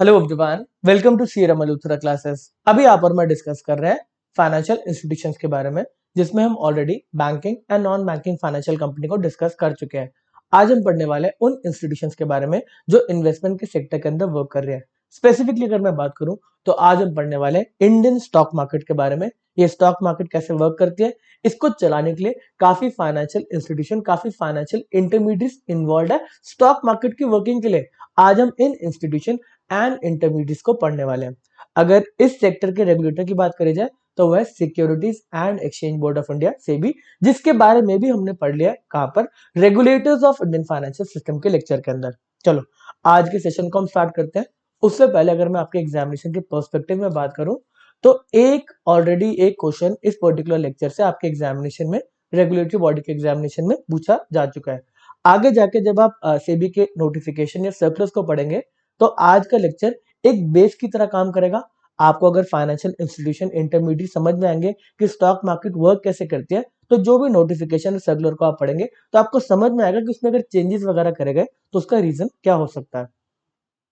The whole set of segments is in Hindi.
हेलो एवरीवन, वेलकम टू सीरम मल्होत्रा क्लासेस। अभी यहाँ पर मैं डिस्कस कर रहे हैं फाइनेंशियल इंस्टीट्यूशंस के बारे में, जिसमें हम already banking and non banking financial company को डिस्कस कर चुके हैं। आज हम पढ़ने वाले हैं उन इंस्टीट्यूशंस के बारे में जो इन्वेस्टमेंट के सेक्टर के अंदर वर्क कर रहे हैं। स्पेसिफिकली अगर मैं बात करूं तो आज हम पढ़ने वाले हैं इंडियन स्टॉक मार्केट के बारे में। ये स्टॉक मार्केट कैसे वर्क करती है, इसको चलाने के लिए काफी फाइनेंशियल इंस्टीट्यूशन, काफी फाइनेंशियल इंटरमीडिएट्स इन्वॉल्व है स्टॉक मार्केट की वर्किंग के लिए। आज हम इन इंस्टीट्यूशन एंड इंटरमीडिएट्स को पढ़ने वाले हैं। अगर इस सेक्टर के रेगुलेटर की बात करी जाए तो वह securities and Exchange Board of India SEBI, जिसके बारे में भी हमने पढ़ लिया है कहां पर, regulators of Indian financial system के लेक्चर के अंदर। चलो आज के सेशन को हम स्टार्ट करते हैं। उससे पहले अगर मैं आपके एग्जामिनेशन के पर्सपेक्टिव में बात करूं तो एक ऑलरेडी एक क्वेश्चन इस पर्टिकुलर लेक्चर से आपके एग्जामिनेशन में, रेगुलेटरी बॉडी के एग्जामिनेशन में पूछा जा चुका है। आगे जाके जब आप सेबी के नोटिफिकेशन या सर्कुलर्स को पढ़ेंगे तो आज का लेक्चर एक बेस की तरह काम करेगा। आपको अगर फाइनेंशियल इंस्टीट्यूशन इंटरमीडिएट समझ में आएंगे कि स्टॉक मार्केट वर्क कैसे करती है, तो जो भी नोटिफिकेशन सर्कुलर को आप पढ़ेंगे तो आपको समझ में आएगा कि उसमें अगर चेंजेस वगैरह करे गए तो उसका रीजन क्या हो सकता है।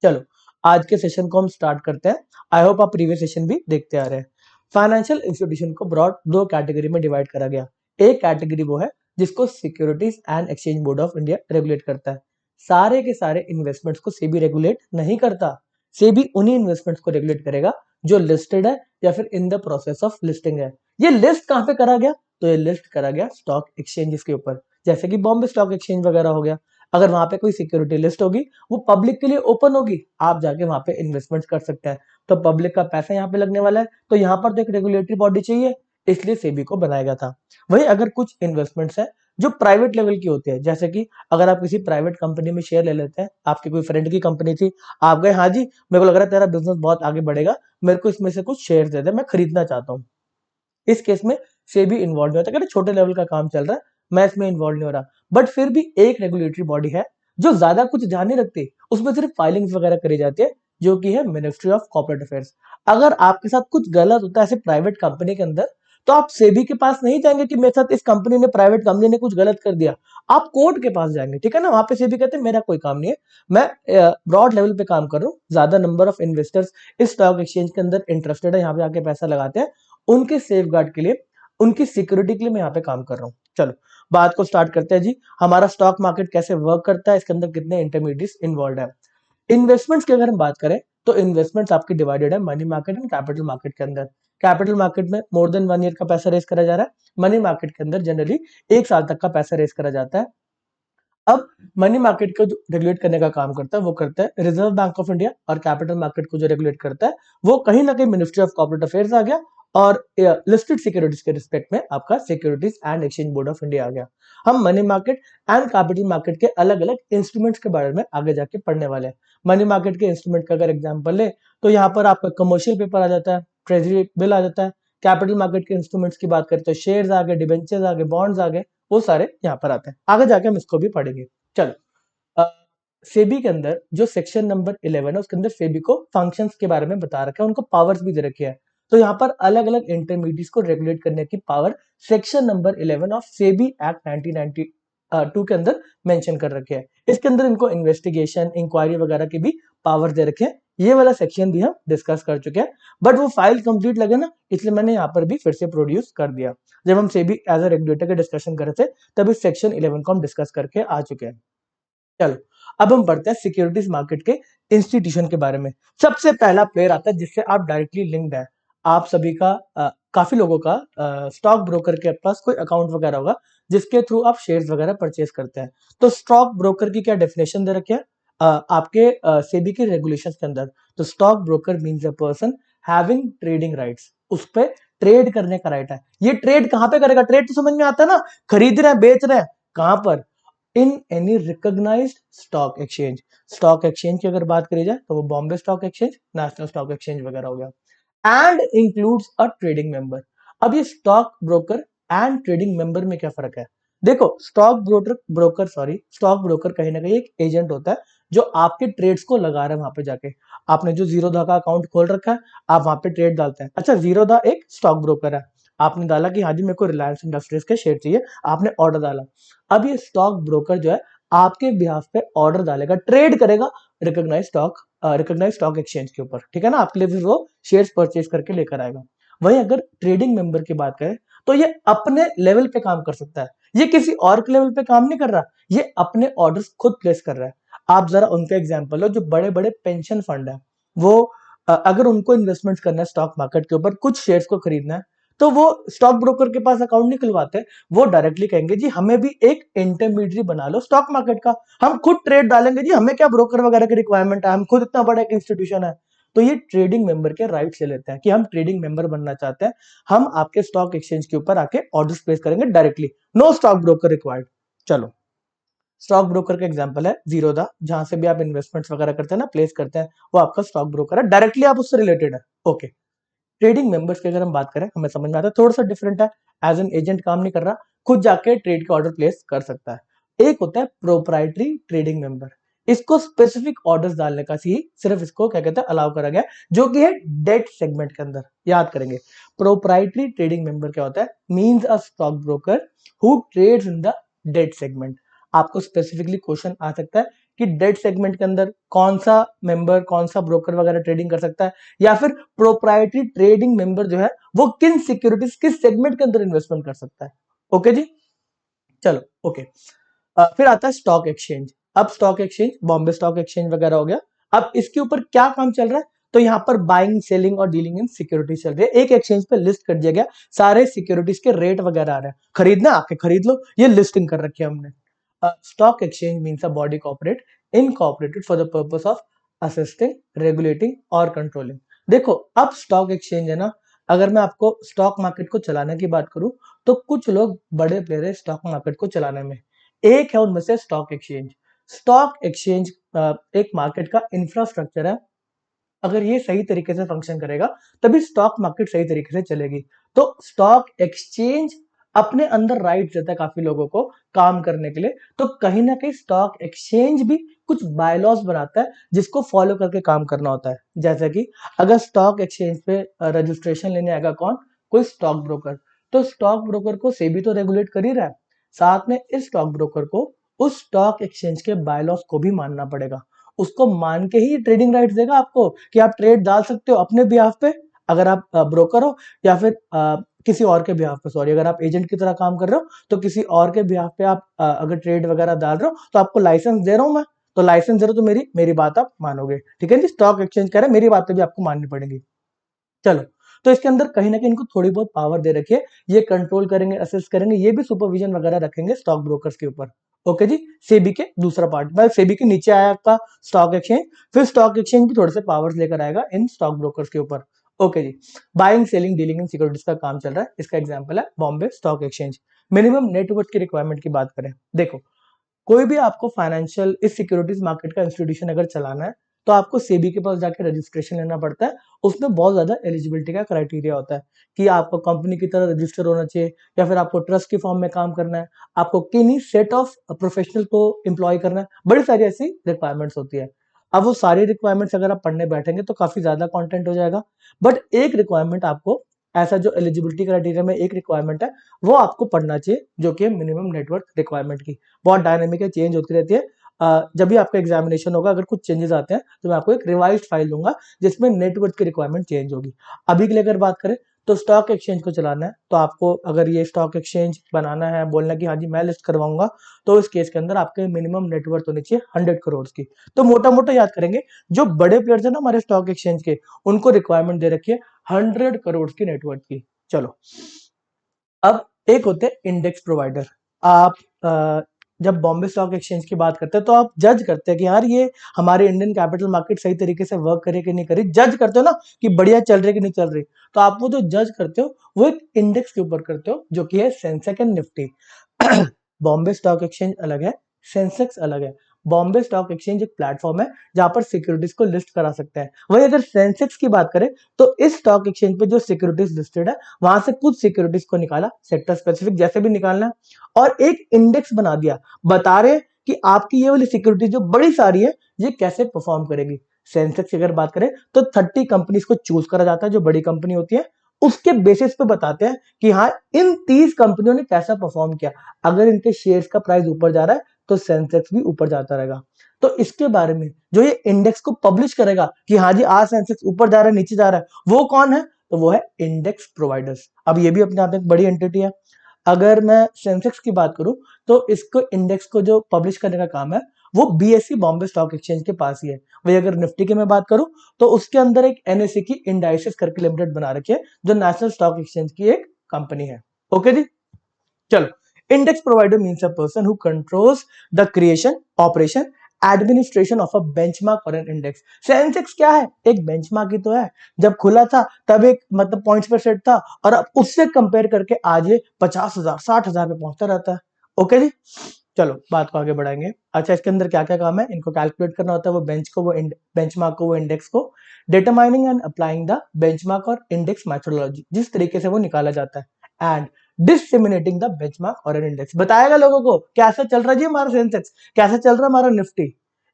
चलो आज के सेशन को हम स्टार्ट करते हैं। आई होप आप प्रीवियस सेशन भी देखते आ रहे हैं। फाइनेंशियल इंस्टीट्यूशन को ब्रॉड दो कैटेगरी में डिवाइड करा गया। एक कैटेगरी वो है जिसको securities and Exchange Board of India regulate करता है। सारे के सारे इन्वेस्टमेंट्स को सेबी रेगुलेट नहीं करता। सेबी उन्हीं इन्वेस्टमेंट्स को रेगुलेट करेगा जो लिस्टेड है या फिर in the process of listing है। ये लिस्ट कहां पे करा गया? तो ये लिस्ट करा गया स्टॉक एक्सचेंजेस के ऊपर, जैसे कि बॉम्बे स्टॉक एक्सचेंज वगैरह हो गया। अगर वहां पे कोई सिक्योरिटी लिस्ट होगी वो पब्लिक के लिए ओपन होगी, आप जाके वहां पे इन्वेस्टमेंट कर सकते हैं। तो पब्लिक का पैसा यहाँ पे लगने वाला है, तो यहाँ पर तो एक रेगुलेटरी बॉडी चाहिए, इसलिए सेबी को बनाया गया था। वही अगर कुछ इन्वेस्टमेंट्स है जो प्राइवेट लेवल की होती है, जैसे कि अगर आप किसी प्राइवेट कंपनी में शेयर ले लेते हैं, आपके कोई फ्रेंड की कंपनी थी, आप गए हाँ जी मेरे को लग रहा है तेरा बिजनेस बहुत आगे बढ़ेगा, मेरे को इसमें से कुछ शेयर दे दे, मैं खरीदना चाहता हूँ। इस केस में सेबी इन्वॉल्व नहीं होता, कहते छोटे लेवल का काम चल रहा है, मैं इसमें इन्वॉल्व नहीं हो रहा। बट फिर भी एक रेगुलेटरी बॉडी है जो ज्यादा कुछ ध्यान नहीं रखती, उसमें सिर्फ फाइलिंग्स वगैरह करी जाती है, जो कि है मिनिस्ट्री ऑफ कॉर्पोरेट अफेयर्स। अगर आपके साथ कुछ गलत होता है ऐसे प्राइवेट कंपनी के अंदर, तो आप सेबी के पास नहीं जाएंगे कि मेरे साथ इस कंपनी ने, प्राइवेट कंपनी ने कुछ गलत कर दिया। आप कोर्ट के पास जाएंगे, ठीक है ना। वहां पे सेबी कहते हैं मेरा कोई काम नहीं है, मैं ब्रॉड लेवल पे काम कर रहा हूँ, ज्यादा नंबर ऑफ इन्वेस्टर्स इस स्टॉक एक्सचेंज के अंदर इंटरेस्टेड है, यहाँ पे आके पैसा लगाते हैं, उनके सेफ गार्ड के लिए, उनकी सिक्योरिटी के लिए मैं यहाँ पे काम कर रहा हूँ। चलो बात को स्टार्ट करते हैं जी। हमारा स्टॉक मार्केट कैसे वर्क करता है, इसके अंदर कितने इंटरमीडिएट्स इन्वॉल्व है। इन्वेस्टमेंट्स की अगर हम बात करें तो इन्वेस्टमेंट्स आपकी डिवाइडेड है money market and capital market के अंदर। कैपिटल मार्केट में मोर देन 1 ईयर का पैसा रेस करा जा रहा है, मनी मार्केट के अंदर जनरली 1 साल तक का पैसा रेस करा जाता है। अब मनी मार्केट को जो रेगुलेट करने का काम करता है वो करता है रिजर्व बैंक ऑफ इंडिया, और कैपिटल मार्केट को जो रेगुलेट करता है वो कहीं ना कहीं मिनिस्ट्री ऑफ कॉर्पोरेट अफेयर्स आ गया, और लिस्टेड सिक्योरिटीज के रिस्पेक्ट में आपका Securities and Exchange Board of India आ गया। हम money market and capital market के अलग अलग इंस्ट्रूमेंट्स के बारे में आगे जाके पढ़ने वाले हैं। मनी मार्केट के इंस्ट्रूमेंट का अगर एग्जाम्पल ले तो यहाँ पर आपका कमर्शियल पेपर आ जाता है, ट्रेजरी बिल आ जाता है। कैपिटल मार्केट के इंस्ट्रूमेंट्स की बात करते हैं, शेयर्स आ गए, डिबेंचर्स आ गए, बॉन्ड्स आ गए, वो सारे यहाँ पर आते हैं। आगे जाके हम इसको भी पढ़ेंगे। चलो सेबी के अंदर जो सेक्शन नंबर 11 है उसके अंदर सेबी को फंक्शंस के बारे में बता रखा है, उनको पावर्स भी दे रखी है। तो यहाँ पर अलग अलग इंटरमीडिएट्स को रेगुलेट करने की power section number 11 of SEBI act 1992 के अंदर मेंशन कर रखे हैं। इसके अंदर इनको इन्वेस्टिगेशन, इंक्वायरी वगैरह की भी पावर दे रखे हैं। ये वाला सेक्शन भी हम डिस्कस कर चुके हैं, बट वो फाइल कंप्लीट लगे ना, इसलिए मैंने यहाँ पर भी फिर से प्रोड्यूस कर दिया। जब हम सेबी एज अ रेगुलेटर के डिस्कशन कर रहे थे तब इस सेक्शन 11 को हम डिस्कस करके आ चुके हैं। चलो अब हम पढ़ते हैं सिक्योरिटीज मार्केट के इंस्टीट्यूशन के बारे में। सबसे पहला प्लेयर आता है जिससे आप डायरेक्टली लिंक्ड है। आप सभी का काफी लोगों का स्टॉक ब्रोकर के पास कोई अकाउंट वगैरह होगा जिसके थ्रू आप शेयर्स वगैरह परचेज करते हैं। तो स्टॉक ब्रोकर की क्या डेफिनेशन दे रखी है आपके सेबी के रेगुलेशंस के अंदर? तो stock broker means a person having trading rights, उस पे ट्रेड करने का राइट है। ये ट्रेड कहां पे करेगा? ट्रेड तो समझ में आता है ना, खरीद रहे हैं, बेच रहे हैं, कहां पर? In any recognised stock exchange. Stock exchange की अगर बात करी जाए तो वो Bombay stock exchange, national stock exchange वगैरह हो गया। And includes a trading member. अब ये stock broker and trading member में क्या फर्क है? देखो स्टॉक ब्रोकर कहीं ना कहीं एक एजेंट होता है जो आपके ट्रेड्स को लगा रहा है। वहां पे जाके आपने जो जीरोधा का अकाउंट खोल रखा है, आप वहां पे ट्रेड डालते हैं। अच्छा, जीरोधा एक स्टॉक ब्रोकर है, आपने डाला कि हाँ जी मेरे को रिलायंस इंडस्ट्रीज के शेयर चाहिए, आपने ऑर्डर डाला। अब ये स्टॉक ब्रोकर जो है आपके बिहाफ पे ऑर्डर डालेगा, ट्रेड करेगा रिकॉग्नाइज स्टॉक एक्सचेंज के ऊपर, ठीक है ना, आपके लिए फिर वो शेयर्स परचेज करके लेकर आएगा। वहीं अगर ट्रेडिंग मेंबर की बात करें तो ये अपने लेवल पे काम कर सकता है, ये किसी और के लेवल पे काम नहीं कर रहा, ये अपने ऑर्डर्स खुद प्लेस कर रहा है। आप जरा उनका एग्जांपल लो, जो बड़े बड़े पेंशन फंड है, वो अगर उनको इन्वेस्टमेंट करना है स्टॉक मार्केट के ऊपर, कुछ शेयर्स को खरीदना है, तो वो स्टॉक ब्रोकर के पास अकाउंट नहीं खुलवाते, वो डायरेक्टली कहेंगे जी हमें भी एक इंटरमीडिएटरी बना लो स्टॉक मार्केट का, हम खुद ट्रेड डालेंगे जी, हमें क्या ब्रोकर वगैरह की रिक्वायरमेंट है, हम खुद इतना बड़ा एक इंस्टीट्यूशन है। तो ये ट्रेडिंग मेंबर के राइट ले लेते हैं कि हम ट्रेडिंग मेंबर बनना चाहते हैं, हम आपके स्टॉक एक्सचेंज के ऊपर आके ऑर्डर्स प्लेस करेंगे directly, no stock broker required. चलो, स्टॉक ब्रोकर का एग्जांपल है जीरोधा, जहां से भी आप इन्वेस्टमेंट्स वगैरह करते हैं ना, प्लेस करते हैं, वो आपका स्टॉक ब्रोकर है, डायरेक्टली आप उससे रिलेटेड है। ओके, ट्रेडिंग मेंबर्स की अगर हम बात करें, हमें समझ में आता है थोड़ा सा डिफरेंट है, एज एन एजेंट काम नहीं कर रहा, खुद जाके ट्रेड के ऑर्डर प्लेस कर सकता है। एक होता है प्रोप्राइटरी ट्रेडिंग मेंबर, इसको स्पेसिफिक ऑर्डर्स डालने का ही सिर्फ इसको क्या कहते हैं अलाउ करा गया, जो कि है डेट सेगमेंट के अंदर। याद करेंगे, प्रोप्राइटरी ट्रेडिंग मेंबर क्या होता है, means a stock broker who trades in the debt segment. आपको स्पेसिफिकली क्वेश्चन आ सकता है कि डेट सेगमेंट के अंदर कौन सा मेंबर, कौन सा ब्रोकर वगैरह ट्रेडिंग कर सकता है, या फिर प्रोप्राइटरी ट्रेडिंग मेंबर जो है वो किन सिक्योरिटीज किस सेगमेंट के अंदर इन्वेस्टमेंट कर सकता है। ओके जी, चलो ओके। फिर आता है स्टॉक एक्सचेंज। अब stock exchange, Bombay stock exchange वगैरह हो गया, अब इसके ऊपर क्या काम चल रहा है, तो यहाँ पर बाइंग सेलिंग और डीलिंग इन सिक्योरिटीज चल रही है। एक एक्सचेंज पे लिस्ट कर दिया गया, सारे सिक्योरिटीज के रेट वगैरह आ रहे हैं, खरीदना आके खरीद लो, ये लिस्टिंग कर रखी है हमने। Stock exchange means a body corporate incorporated for the purpose of assisting, regulating और कंट्रोलिंग। देखो, अब स्टॉक एक्सचेंज है ना, अगर मैं आपको स्टॉक मार्केट को चलाने की बात करूं, तो कुछ लोग बड़े प्लेयर है स्टॉक मार्केट को चलाने में, एक है उनमें से स्टॉक एक्सचेंज। स्टॉक एक्सचेंज एक मार्केट का इंफ्रास्ट्रक्चर है, अगर ये सही तरीके से फंक्शन करेगा तभी स्टॉक मार्केट सही तरीके से चलेगी। तो स्टॉक एक्सचेंज अपने अंदर राइट देता है काफी लोगों को काम करने के लिए, तो कहीं ना कहीं स्टॉक एक्सचेंज भी कुछ बायलॉज बनाता है जिसको फॉलो करके काम करना होता है। जैसे कि अगर स्टॉक एक्सचेंज पे रजिस्ट्रेशन लेने आएगा कौन, कोई स्टॉक ब्रोकर, तो स्टॉक ब्रोकर को सेबी तो रेगुलेट कर ही रहा है, साथ में इस स्टॉक ब्रोकर को उस स्टॉक एक्सचेंज के बायलॉज को भी मानना पड़ेगा, उसको मान के ही ट्रेडिंग राइट्स देगा आपको कि आप ट्रेड डाल सकते हो अपने बिहाफ पे, अगर आप ब्रोकर हो, या फिर किसी और के बिहाफ पे, सॉरी, अगर आप एजेंट की तरह काम कर रहे हो तो किसी और के बिहाफ पे आप अगर ट्रेड वगैरह डाल रहे हो तो आपको लाइसेंस दे रहा हूं मैं, तो लाइसेंस दे रहे हो तो मेरी मेरी बात आप मानोगे, ठीक है जी, स्टॉक एक्सचेंज कह रहे हैं मेरी बातें भी आपको माननी पड़ेगी। चलो, तो इसके अंदर कहीं ना कहीं इनको थोड़ी बहुत पावर दे रखी है, ये कंट्रोल करेंगे, असिस्ट करेंगे, ये भी सुपरविजन वगैरह रखेंगे स्टॉक ब्रोकर्स के ऊपर। ओके जी, सेबी के दूसरा पार्ट, मतलब सेबी के नीचे आया आपका स्टॉक एक्सचेंज, फिर स्टॉक एक्सचेंज भी थोड़े से पावर्स लेकर आएगा इन स्टॉक ब्रोकर्स के ऊपर। Okay ji, buying selling dealing in securities का काम चल रहा है, इसका एग्जांपल है Bombay stock exchange. Minimum net worth की रिक्वायरमेंट की बात करें, देखो, कोई भी आपको फाइनेंशियल इस सिक्योरिटीज मार्केट का इंस्टीट्यूशन अगर चलाना है तो आपको सेबी के पास जाके रजिस्ट्रेशन लेना पड़ता है। उसमें बहुत ज्यादा एलिजिबिलिटी का क्राइटेरिया होता है कि आपको कंपनी की तरह रजिस्टर होना चाहिए, या फिर आपको ट्रस्ट की फॉर्म में काम करना है, आपको किन्हीं सेट ऑफ प्रोफेशनल को एम्प्लॉय करना है, बड़ी सारी ऐसी रिक्वायरमेंट्स होती है। अब वो सारी रिक्वायरमेंट्स अगर आप पढ़ने बैठेंगे तो काफी ज्यादा कंटेंट हो जाएगा, बट एक रिक्वायरमेंट आपको, ऐसा जो एलिजिबिलिटी क्राइटेरिया में एक रिक्वायरमेंट है, वो आपको पढ़ना चाहिए, जो कि मिनिमम नेटवर्क रिक्वायरमेंट की। बहुत डायनेमिक है, चेंज होती रहती है। जब भी आपका एग्जामिनेशन होगा, अगर कुछ चेंजेस आते हैं तो मैं आपको एक रिवाइज्ड फाइल दूंगा जिसमें नेटवर्क की रिक्वायरमेंट चेंज होगी। अभी के लिए अगर बात करें तो स्टॉक एक्सचेंज को चलाना है, तो आपको अगर ये स्टॉक एक्सचेंज बनाना है, बोलना कि हाँ जी मैं लिस्ट करवाऊंगा, तो इस केस के अंदर आपके मिनिमम नेटवर्थ होनी चाहिए 100 करोड़ की। तो मोटा मोटा याद करेंगे, जो बड़े प्लेयर्स है ना हमारे स्टॉक एक्सचेंज के, उनको रिक्वायरमेंट दे रखी है 100 करोड़ की नेटवर्थ की। चलो, अब एक होते हैं इंडेक्स प्रोवाइडर। आप जब बॉम्बे स्टॉक एक्सचेंज की बात करते हैं तो आप जज करते हैं कि यार ये हमारे इंडियन कैपिटल मार्केट सही तरीके से वर्क करे कि नहीं करे, जज करते हो ना कि बढ़िया चल रही कि नहीं चल रही, तो आप वो जो जज करते हो वो एक इंडेक्स के ऊपर करते हो, जो कि है Sensex and Nifty. Bombay stock exchange अलग है, सेंसेक्स अलग है। बॉम्बे स्टॉक एक्सचेंज एक प्लेटफॉर्म है जहां पर सिक्योरिटीज को लिस्ट करा सकते हैं। वही अगर सेंसेक्स की बात करें तो इस स्टॉक एक्सचेंज पे जो सिक्योरिटीज लिस्टेड है वहां से कुछ सिक्योरिटीज को निकाला, सेक्टर स्पेसिफिक जैसे भी निकालना है, और एक इंडेक्स बना दिया, बता रहे कि आपकी ये वाली सिक्योरिटी जो बड़ी सारी है ये कैसे परफॉर्म करेगी। सेंसेक्स की अगर बात करें तो 30 कंपनीज को चूज करा जाता है जो बड़ी कंपनी होती है, उसके बेसिस पे बताते हैं कि हाँ इन 30 कंपनियों ने कैसा परफॉर्म किया, अगर इनके शेयर्स का प्राइस ऊपर जा रहा है तो सेंसेक्स भी ऊपर जाता रहेगा। तो इसके बारे में जो ये इंडेक्स को पब्लिश करेगा कि हाँ जी आज सेंसेक्स ऊपर जा रहा है नीचे जा रहा है, वो कौन है? तो वो है इंडेक्स प्रोवाइडर्स। अब ये भी अपने आप में एक बड़ी एंटिटी है। अगर मैं सेंसेक्स की बात करूं तो इसको इंडेक्स को जो पब्लिश करने का काम है वो बीएसई बॉम्बे स्टॉक एक्सचेंज के पास ही है। वही अगर निफ्टी की मैं बात करूं तो उसके अंदर एक एनएसई की इंडाइसेस करके लिमिटेड बना रखी है जो नेशनल स्टॉक एक्सचेंज की एक कंपनी है। ओके जी, चलो। Index provider means a person who controls the creation, operation, administration of a benchmark और एन इंडेक्स। सेंसेक्स क्या है? एक बेंचमार्क ही तो है। जब खुला था तब एक मतलब पॉइंट्स पर सेट था और अब उससे कंपेयर करके आज ये 50,000 60,000 पे पहुंचता रहता है। ओके जी, चलो बात को आगे बढ़ाएंगे। अच्छा, इसके अंदर क्या क्या काम है? इनको कैलकुलेट करना होता है, वो बेंच को, वो बेंचमार्क को, वो इंडेक्स को, determining and applying the benchmark और इंडेक्स मेथोडोलॉजी, जिस तरीके से वो निकाला जाता है, एंड डिसमिनेटिंग द बेंचमार्क और एन इंडेक्स, बताएगा लोगों को कैसा चल रहा है जी हमारा सेंसेक्स, कैसा चल रहा है हमारा निफ्टी।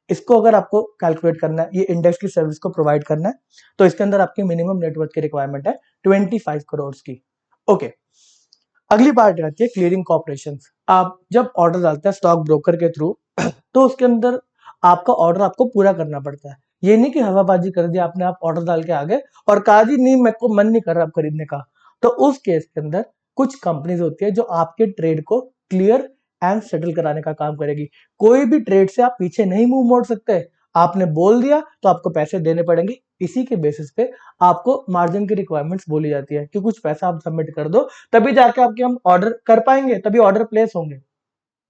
इसको अगर आपको कैलकुलेट करना है, ये इंडेक्स की सर्विस को प्रोवाइड करना है, तो इसके अंदर आपकी मिनिमम नेटवर्थ की रिक्वायरमेंट है 25 करोड़ की। ओके, अगली पार्ट आती है क्लियरिंग कॉर्पोरेशन। आप जब ऑर्डर डालते हैं स्टॉक ब्रोकर के थ्रू तो उसके अंदर आपका ऑर्डर आपको पूरा करना पड़ता है। ये नहीं कि हवाबाजी कर दिया आपने, आप ऑर्डर डाल के आ गए और कहा जी नहीं मेरे को मन नहीं कर रहा आप खरीदने का। तो उस केस के अंदर कुछ कंपनीज होती है जो आपके ट्रेड को क्लियर एंड सेटल कराने का काम करेगी। कोई भी ट्रेड से आप पीछे नहीं मुंह मोड़ सकते। आपने बोल दिया तो आपको पैसे देने पड़ेंगे। इसी के बेसिस पे आपको मार्जिन की रिक्वायरमेंट्स बोली जाती है कि कुछ पैसा आप सबमिट कर दो, तभी जाके आपके हम ऑर्डर कर पाएंगे, तभी ऑर्डर प्लेस होंगे।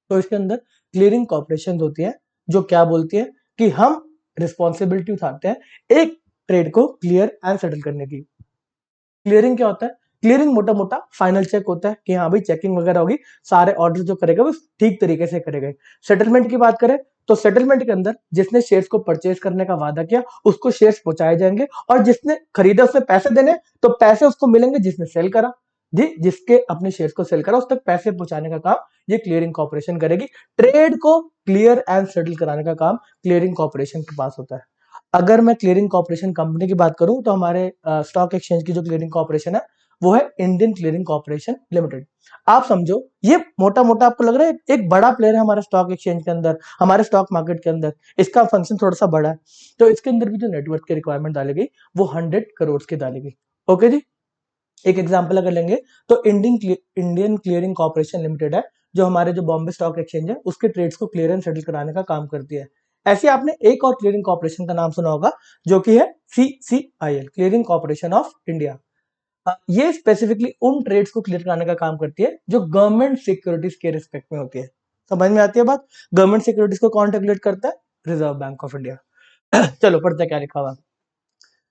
तो इसके अंदर क्लियरिंग कॉर्पोरेशन होती है जो क्या बोलती है कि हम रिस्पॉन्सिबिलिटी उठाते हैं एक ट्रेड को क्लियर एंड सेटल करने की। क्लियरिंग क्या होता है? क्लियरिंग मोटा मोटा फाइनल चेक होता है कि हाँ भाई चेकिंग वगैरह होगी, सारे ऑर्डर जो करेगा वो ठीक तरीके से करेगा। सेटलमेंट की बात करें तो सेटलमेंट के अंदर जिसने शेयर्स को परचेज करने का वादा किया उसको शेयर्स पहुंचाए जाएंगे, और जिसने खरीदा उसने पैसे देने, तो पैसे उसको मिलेंगे जिसने सेल करा जी, जिसके अपने शेयर्स को सेल करा उस तक पैसे पहुंचाने का काम ये क्लियरिंग कॉर्पोरेशन करेगी। ट्रेड को क्लियर एंड सेटल कराने का काम क्लियरिंग कॉर्पोरेशन के पास होता है। अगर मैं क्लियरिंग कॉर्पोरेशन कंपनी की बात करूं तो हमारे स्टॉक एक्सचेंज की जो क्लियरिंग कॉर्पोरेशन है वो है इंडियन क्लियरिंग कॉर्पोरेशन लिमिटेड। आप समझो ये मोटा मोटा आपको लग रहा है एक बड़ा प्लेयर है हमारे स्टॉक एक्सचेंज के अंदर, हमारे स्टॉक मार्केट के अंदर। इसका फंक्शन थोड़ा सा बड़ा है, तो इसके अंदर भी जो नेटवर्क की रिक्वायरमेंट डालेगी वो 100 करोड़ की डालेगी। ओके जी, एक एग्जांपल अगर लेंगे तो इंडियन क्लियरिंग कॉर्पोरेशन लिमिटेड है जो हमारे जो बॉम्बे स्टॉक एक्सचेंज है उसके ट्रेड्स को क्लियर एंड सेटल कराने का काम करती है। ऐसे आपने एक और क्लियरिंग कॉर्पोरेशन का नाम सुना होगा जो कि है सीसीआईएल, क्लियरिंग कॉर्पोरेशन ऑफ इंडिया। ये स्पेसिफिकली उन ट्रेड्स को क्लियर कराने का काम करती है जो गवर्नमेंट सिक्योरिटीज के रिस्पेक्ट में होती है। समझ में आती है बात? गवर्नमेंट सिक्योरिटीज को कौन रेगुलेट करता है? Reserve bank of India. चलो पढ़ते क्या लिखा हुआ।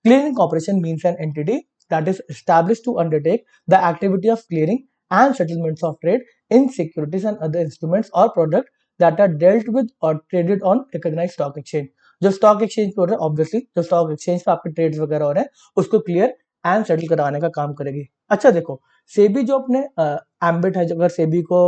Clearing corporation means an entity that is established to undertake the activity of clearing and settlements of trade in securities and other instruments or products that are dealt with or traded on recognized stock exchange. जो स्टॉक एक्सचेंज पे हो रहा है, ऑब्वियसली जो स्टॉक एक्सचेंज पे आपके ट्रेड्स वगैरह हो रहे हैं उसको क्लियर एंड सेटल कराने का काम करेगी। अच्छा देखो, सेबी जो अपने एम्बिट है, अगर सेबी को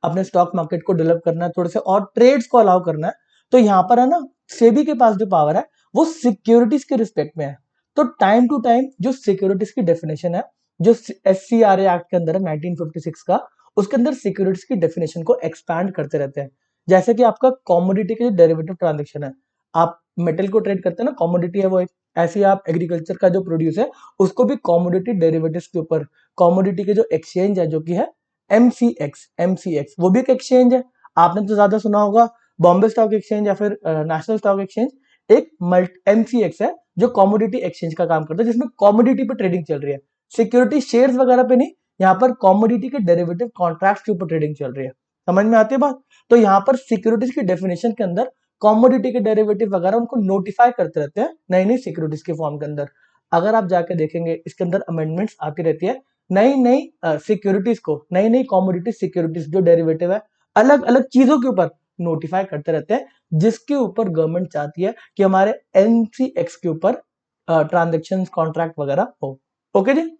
अपने स्टॉक मार्केट को डेवलप करना है, थोड़े से और ट्रेड्स को अलाउ करना है, तो यहाँ पर है ना सेबी के पास जो पावर है वो सिक्योरिटीज के रिस्पेक्ट में है। तो टाइम टू टाइम जो सिक्योरिटीज की डेफिनेशन है, जो एससीआरए एक्ट के अंदर है 1956 का, उसके अंदर सिक्योरिटीज की डेफिनेशन को एक्सपैंड करते रहते हैं। जैसे कि आपका कॉमोडिटी के जो डेरिवेटिव ट्रांजेक्शन है, आप मेटल को ट्रेड करते हैं ना, कॉमोडिटी है वो एक। ऐसे ही आप एग्रीकल्चर का जो प्रोड्यूस है उसको भी कॉमोडिटी डेरिवेटिव्स के ऊपर, कॉमोडिटी के जो एक्सचेंज है जो कि है एमसीएक्स, वो भी एक एक्सचेंज है। आपने तो ज्यादा सुना होगा बॉम्बे स्टॉक एक्सचेंज या फिर नेशनल स्टॉक एक्सचेंज। एक एमसीएक्स है जो कॉमोडिटी एक्सचेंज का काम करता है, जिसमें कॉमोडिटी पे ट्रेडिंग चल रही है, सिक्योरिटी शेयर्स वगैरह पे नहीं, यहाँ पर कॉमोडिटी के डेरिवेटिव कॉन्ट्रैक्ट्स के ऊपर ट्रेडिंग चल रही है। समझ में आती है बात? तो यहाँ पर सिक्योरिटीज की डेफिनेशन के अंदर कॉमोडिटी के डेरिवेटिव वगैरह उनको नोटिफाई करते रहते हैं नई नई सिक्योरिटीज के फॉर्म के अंदर। अगर आप जाके देखेंगे इसके अंदर अमेंडमेंट्स आती रहती है, नई नई सिक्योरिटीज को, नई नई कॉमोडिटी सिक्योरिटीज जो डेरिवेटिव है अलग अलग चीजों के ऊपर नोटिफाई करते रहते हैं, जिसके ऊपर गवर्नमेंट चाहती है कि हमारे एनसीएक्स के ऊपर ट्रांजेक्शन कॉन्ट्रैक्ट वगैरह हो। ओके जी,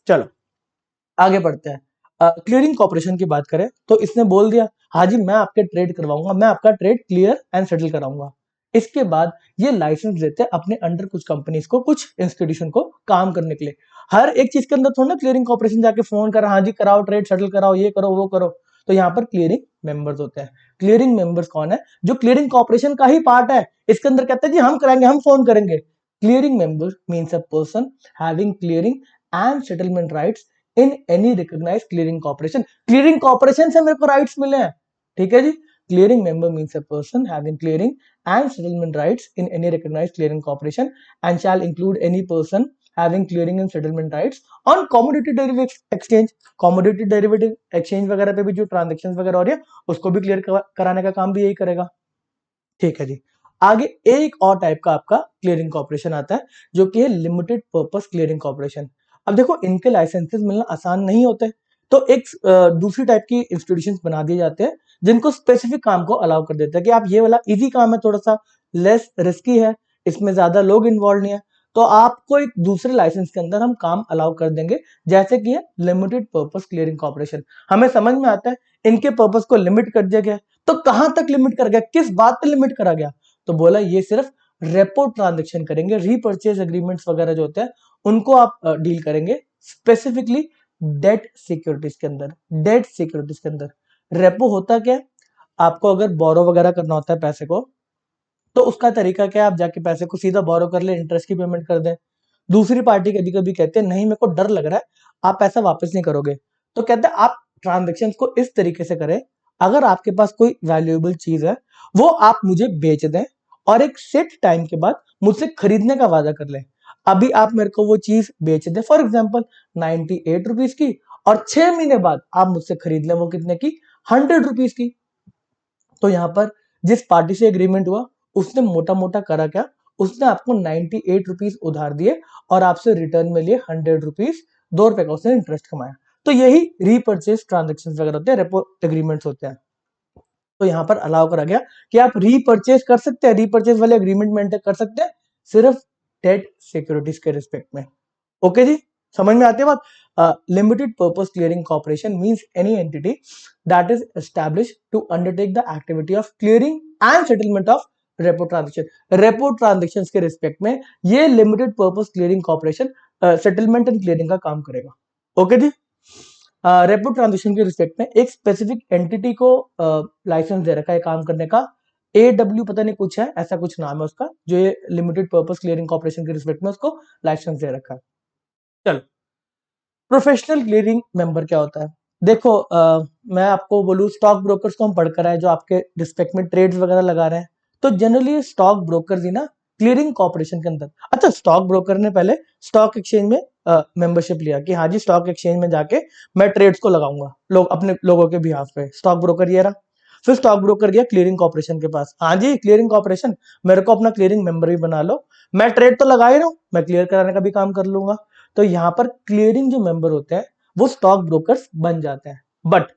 चलो आगे बढ़ते हैं। क्लियरिंग कॉर्पोरेशन की बात करें तो इसने बोल दिया हाँ जी मैं आपके ट्रेड करवाऊंगा, मैं आपका ट्रेड क्लियर एंड सेटल कराऊंगा। इसके बाद ये लाइसेंस देते हैं अपने अंडर कुछ कंपनीज को, कुछ इंस्टीट्यूशन को काम करने के लिए। हर एक चीज के अंदर थोड़ा ना क्लियरिंग कॉर्पोरेशन जाके फोन कर हाँ जी कराओ ट्रेड सेटल कराओ, ये करो वो करो। तो यहाँ पर क्लियरिंग मेंबर्स होते हैं। क्लियरिंग मेंबर्स कौन है? जो क्लियरिंग कॉर्पोरेशन का ही पार्ट है। इसके अंदर कहते हैं जी हम कराएंगे, हम फोन करेंगे। Clearing member means a person having clearing and settlement rights in any recognised clearing corporation. Clearing corporation से मेरे को राइट्स मिले हैं, ठीक है जी। Clearing member means a person having clearing and settlement rights in any recognized clearing corporation and shall include any person having clearing and settlement rights on commodity derivative exchange। commodity derivative exchange वगैरह पे भी जो ट्रांजेक्शन वगैरह हो रही है उसको भी क्लियर कराने का काम भी यही करेगा, ठीक है जी। आगे एक और टाइप का आपका क्लियरिंग कॉर्पोरेशन आता है जो कि है लिमिटेड पर्पस क्लियरिंग कॉर्पोरेशन। अब देखो इनके लाइसेंसेस मिलना आसान नहीं होते, तो एक दूसरी टाइप की इंस्टीट्यूशंस बना दिए जाते हैं जिनको स्पेसिफिक काम को अलाउ कर देते हैं कि आप ये वाला इजी काम है, थोड़ा सा लेस रिस्की है, इसमें ज्यादा लोग इन्वॉल्व नहीं है, तो आपको एक दूसरे लाइसेंस के अंदर हम काम अलाउ कर देंगे, जैसे कि है लिमिटेड पर्पस क्लियरिंग कॉर्पोरेशन। हमें समझ में आता है इनके पर्पस को लिमिट कर दिया गया, तो कहां तक लिमिट कर गया, किस बात पे लिमिट करा गया? तो बोला ये सिर्फ रेपो ट्रांजेक्शन करेंगे, रीपर्चेज एग्रीमेंट्स वगैरह जो होते हैं उनको आप डील करेंगे स्पेसिफिकली डेट सिक्योरिटीज के अंदर। डेट सिक्योरिटीज के अंदर रेपो होता क्या है? आपको अगर बोरो वगैरह करना होता है पैसे को, तो उसका तरीका क्या है? आप जाके पैसे को सीधा बोरो कर ले, इंटरेस्ट की पेमेंट कर दें। दूसरी पार्टी कभी कभी कहते हैं नहीं मेरे को डर लग रहा है आप पैसा वापस नहीं करोगे, तो कहते हैं आप ट्रांजेक्शन को इस तरीके से करें, अगर आपके पास कोई वैल्यूएबल चीज है वो आप मुझे बेच दें और एक सेट टाइम के बाद मुझसे खरीदने का वादा कर लें। अभी आप मेरे को वो चीज बेच दें फॉर एग्जाम्पल 98 रुपीज की, और 6 महीने बाद आप मुझसे खरीद लें वो कितने की? 100 रुपीज की। तो यहाँ पर जिस पार्टी से एग्रीमेंट हुआ उसने मोटा मोटा करा क्या? उसने आपको 98 रुपीज उधार दिए और आपसे रिटर्न में लिए 100 रुपीज, 2 रुपए का उसने इंटरेस्ट कमाया। तो यही रीपर्चेज ट्रांजेक्शन वगैरह होते हैं, रेपो एग्रीमेंट्स होते हैं। तो यहाँ पर अलाउ करा गया कि आप रीपर्चेज कर सकते हैं, रीपर्चेज वाले एग्रीमेंट मेंटेन कर सकते हैं सिर्फ डेट सिक्योरिटीज के रिस्पेक्ट में। ओके जी, समझ में आती है बात? Limited purpose clearing corporation means any entity that is established to undertake the activity of clearing and settlement of repo transaction. Repo transaction के रिस्पेक्ट में ये limited purpose clearing corporation settlement and clearing का काम करेगा। ओके जी। रेपो ट्रांजेक्शन के रिस्पेक्ट में एक स्पेसिफिक एंटिटी को लाइसेंस दे रखा है काम करने का, AW पता नहीं कुछ है, ऐसा कुछ नाम है उसका, जो ये लिमिटेड पर्पस क्लियरिंग कॉर्पोरेशन के रिस्पेक्ट में उसको लाइसेंस दे रखा है। चलो, प्रोफेशनल क्लियरिंग मेंबर क्या होता है? देखो मैं आपको बोलूं, स्टॉक ब्रोकर्स को हम पढ़कर आए जो आपके रिस्पेक्ट में ट्रेड्स वगैरह लगा रहे हैं, तो जनरली स्टॉक ब्रोकर ही ना क्लियरिंग कॉर्पोरेशन के अंदर। अच्छा, स्टॉक ब्रोकर ने पहले स्टॉक एक्सचेंज में मेंबरशिप लिया कि हाँ जी स्टॉक एक्सचेंज में जाके मैं ट्रेड्स को लगाऊंगा, लोग अपने लोगों के बिहाफ पे, स्टॉक ब्रोकर ये रहा। फिर स्टॉक ब्रोकर गया क्लियरिंग कॉर्पोरेशन के पास, हाँ जी क्लियरिंग कॉर्पोरेशन मेरे को अपना क्लियरिंग मेंबर भी बना लो, मैं ट्रेड तो लगा ही रहा हूं, मैं क्लियर कराने का भी काम कर लूंगा। तो यहाँ पर क्लियरिंग जो मेंबर होते हैं वो स्टॉक ब्रोकर्स बन जाते हैं। बट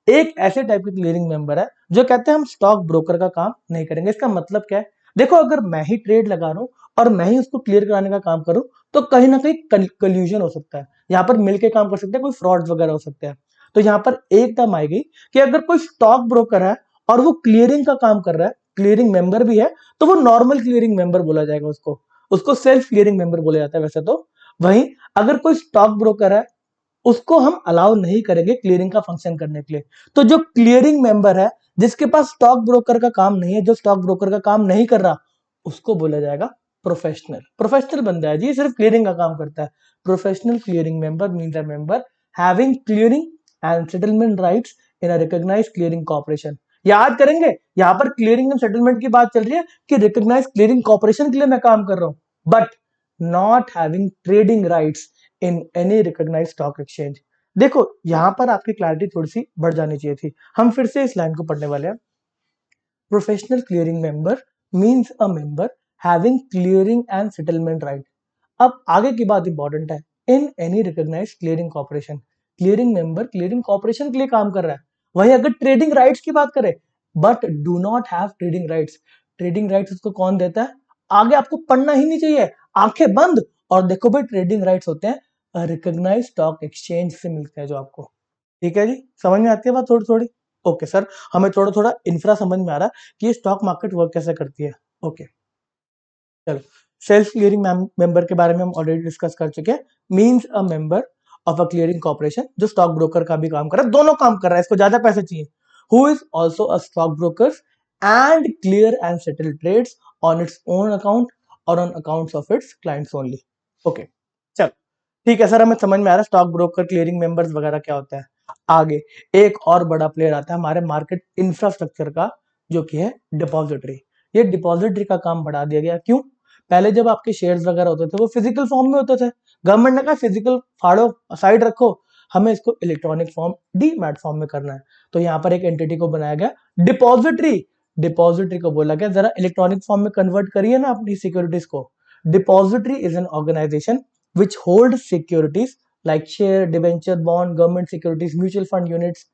एक ऐसे टाइप के क्लियरिंग मेंबर है जो कहते हैं हम स्टॉक ब्रोकर का काम नहीं करेंगे। इसका मतलब क्या है? देखो अगर मैं ही ट्रेड लगा रहा हूं और मैं ही उसको क्लियर कराने का काम करूं, तो कहीं ना कहीं कल्यूजन हो सकता है, यहाँ पर मिलके काम कर सकते हैं, कोई फ्रॉड वगैरह हो सकते हैं। तो यहाँ पर एकदम आई गई कि अगर कोई स्टॉक ब्रोकर है और वो क्लियरिंग का काम कर रहा है, क्लियरिंग मेंबर भी है, तो वो नॉर्मल क्लियरिंग मेंबर बोला जाएगा, उसको उसको सेल्फ क्लियरिंग मेंबर बोला जाता है वैसे तो। वहीं अगर कोई स्टॉक ब्रोकर है उसको हम अलाउ नहीं करेंगे क्लियरिंग का फंक्शन करने के लिए। तो जो क्लियरिंग मेंबर है जिसके पास स्टॉक ब्रोकर का काम नहीं है, जो स्टॉक ब्रोकर का काम नहीं कर रहा, उसको बोला जाएगा प्रोफेशनल। प्रोफेशनल बंदा है जी, सिर्फ क्लियरिंग का काम करता है। Professional clearing member means a member having clearing and settlement rights in a recognised clearing corporation. याद करेंगे यहाँ पर क्लियरिंग एंड सेटलमेंट की बात चल रही है कि रिकॉग्नाइज्ड क्लियरिंग कॉर्पोरेशन के लिए मैं काम कर रहा हूं, but not having trading rights in any recognised stock exchange. देखो यहां पर आपकी क्लैरिटी थोड़ी सी बढ़ जानी चाहिए थी, हम फिर से इस लाइन को पढ़ने वाले हैं। Professional clearing member means a member having clearing and settlement right. अब आगे की बात इंपॉर्टेंट है, in any recognised clearing corporation. Clearing member clearing corporation के लिए काम कर रहा है। वहीं अगर ट्रेडिंग राइट्स की बात करें, but do not have trading rights, trading rights उसको कौन देता है? आगे आपको पढ़ना ही नहीं चाहिए, आंखें बंद और देखो भाई ट्रेडिंग राइट्स होते हैं रिकॉग्नाइज्ड स्टॉक एक्सचेंज से मिलते हैं जो आपको। ठीक है जी, समझ में आती है बात थोड़ी थोड़ी? ओके सर, हमें थोड़ा थोड़ा इंफ्रा समझ में आ रहा है कि ये स्टॉक मार्केट वर्क कैसे करती है। ओके चलो, सेल्फ क्लियरिंग मेंबर के बारे में हम ऑलरेडी डिस्कस कर चुके हैं। Means a member of a clearing corporation, जो स्टॉक ब्रोकर का भी काम कर रहा है, दोनों काम कर रहा है, इसको ज्यादा पैसे चाहिए, who is also a stock broker and clear and settle trades on its own account और on accounts of its clients only. Okay, चलो ठीक है सर, हमें समझ में आ रहा है स्टॉक ब्रोकर, क्लियरिंग मेंबर्स वगैरह क्या होता है। आगे एक और बड़ा प्लेयर आता है हमारे मार्केट इंफ्रास्ट्रक्चर का, जो कि है डिपॉजिटरी। ये डिपॉजिटरी का काम बढ़ा दिया गया, क्यों? पहले जब आपके शेयर्स वगैरह होते थे वो फिजिकल फॉर्म में होते थे, गवर्नमेंट ने कहा फिजिकल फाड़ो, साइड रखो, हमें इसको इलेक्ट्रॉनिक फॉर्म, डीमैट फॉर्म में करना है। तो यहाँ पर एक एंटिटी को बनाया गया डिपॉजिटरी। डिपॉजिटरी को बोला गया जरा इलेक्ट्रॉनिक फॉर्म में कन्वर्ट करिए ना अपनी सिक्योरिटीज को। Depository is an organisation which hold securities like share, debenture, bond, government securities, mutual fund units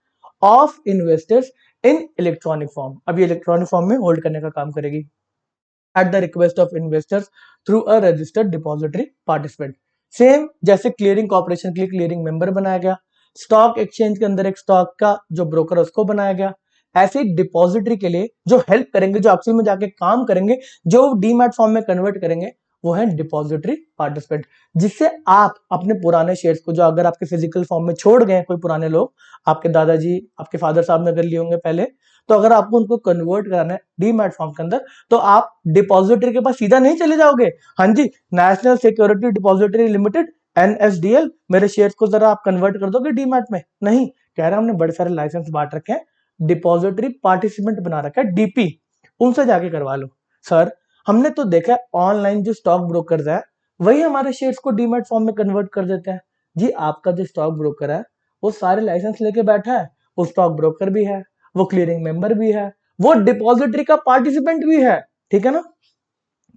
of investors in electronic form। अब ये इलेक्ट्रॉनिक फॉर्म में होल्ड करने का काम करेगी at the request of investors through a registered depository participant। Same जैसे क्लियरिंग कॉर्पोरेशन के लिए क्लियरिंग मेंबर बनाया गया, स्टॉक एक्सचेंज के अंदर एक स्टॉक का जो ब्रोकर है उसको बनाया गया, ऐसे डिपॉजिटरी के लिए जो हेल्प करेंगे, जो एक्चुअल में जाके काम करेंगे, जो डीमैट फॉर्म में कन्वर्ट करेंगे, वो है डिपॉजिटरी पार्टिसिपेंट। जिससे आप अपने पुराने शेयर्स को, जो अगर आपके फिजिकल फॉर्म में छोड़ गए कोई पुराने लोग, आपके दादाजी, आपके फादर साहब ने अगर लिए होंगे पहले, तो अगर आपको उनको कन्वर्ट कराना है डीमैट फॉर्म के अंदर, तो आप डिपॉजिटरी के पास सीधा नहीं चले जाओगे, हाँ जी, National Securities Depository Limited NSDL, मेरे शेयर्स को जरा आप कन्वर्ट कर दोगे डीमैट में? नहीं, कह रहा हमने बड़े सारे लाइसेंस बांट रखे हैं, डिपॉजिटरी पार्टिसिपेंट बना रखा है डीपी, उनसे जाके करवा लो। सर हमने तो देखा ऑनलाइन जो स्टॉक ब्रोकर्स है वही हमारे शेयर्स को डीमैट फॉर्म में कन्वर्ट कर देते हैं। जी आपका जो स्टॉक ब्रोकर है वो सारे लाइसेंस लेके बैठा है, वो स्टॉक ब्रोकर भी है, वो क्लियरिंग मेंबर भी है, वो डिपॉजिटरी का पार्टिसिपेंट भी है, ठीक है ना।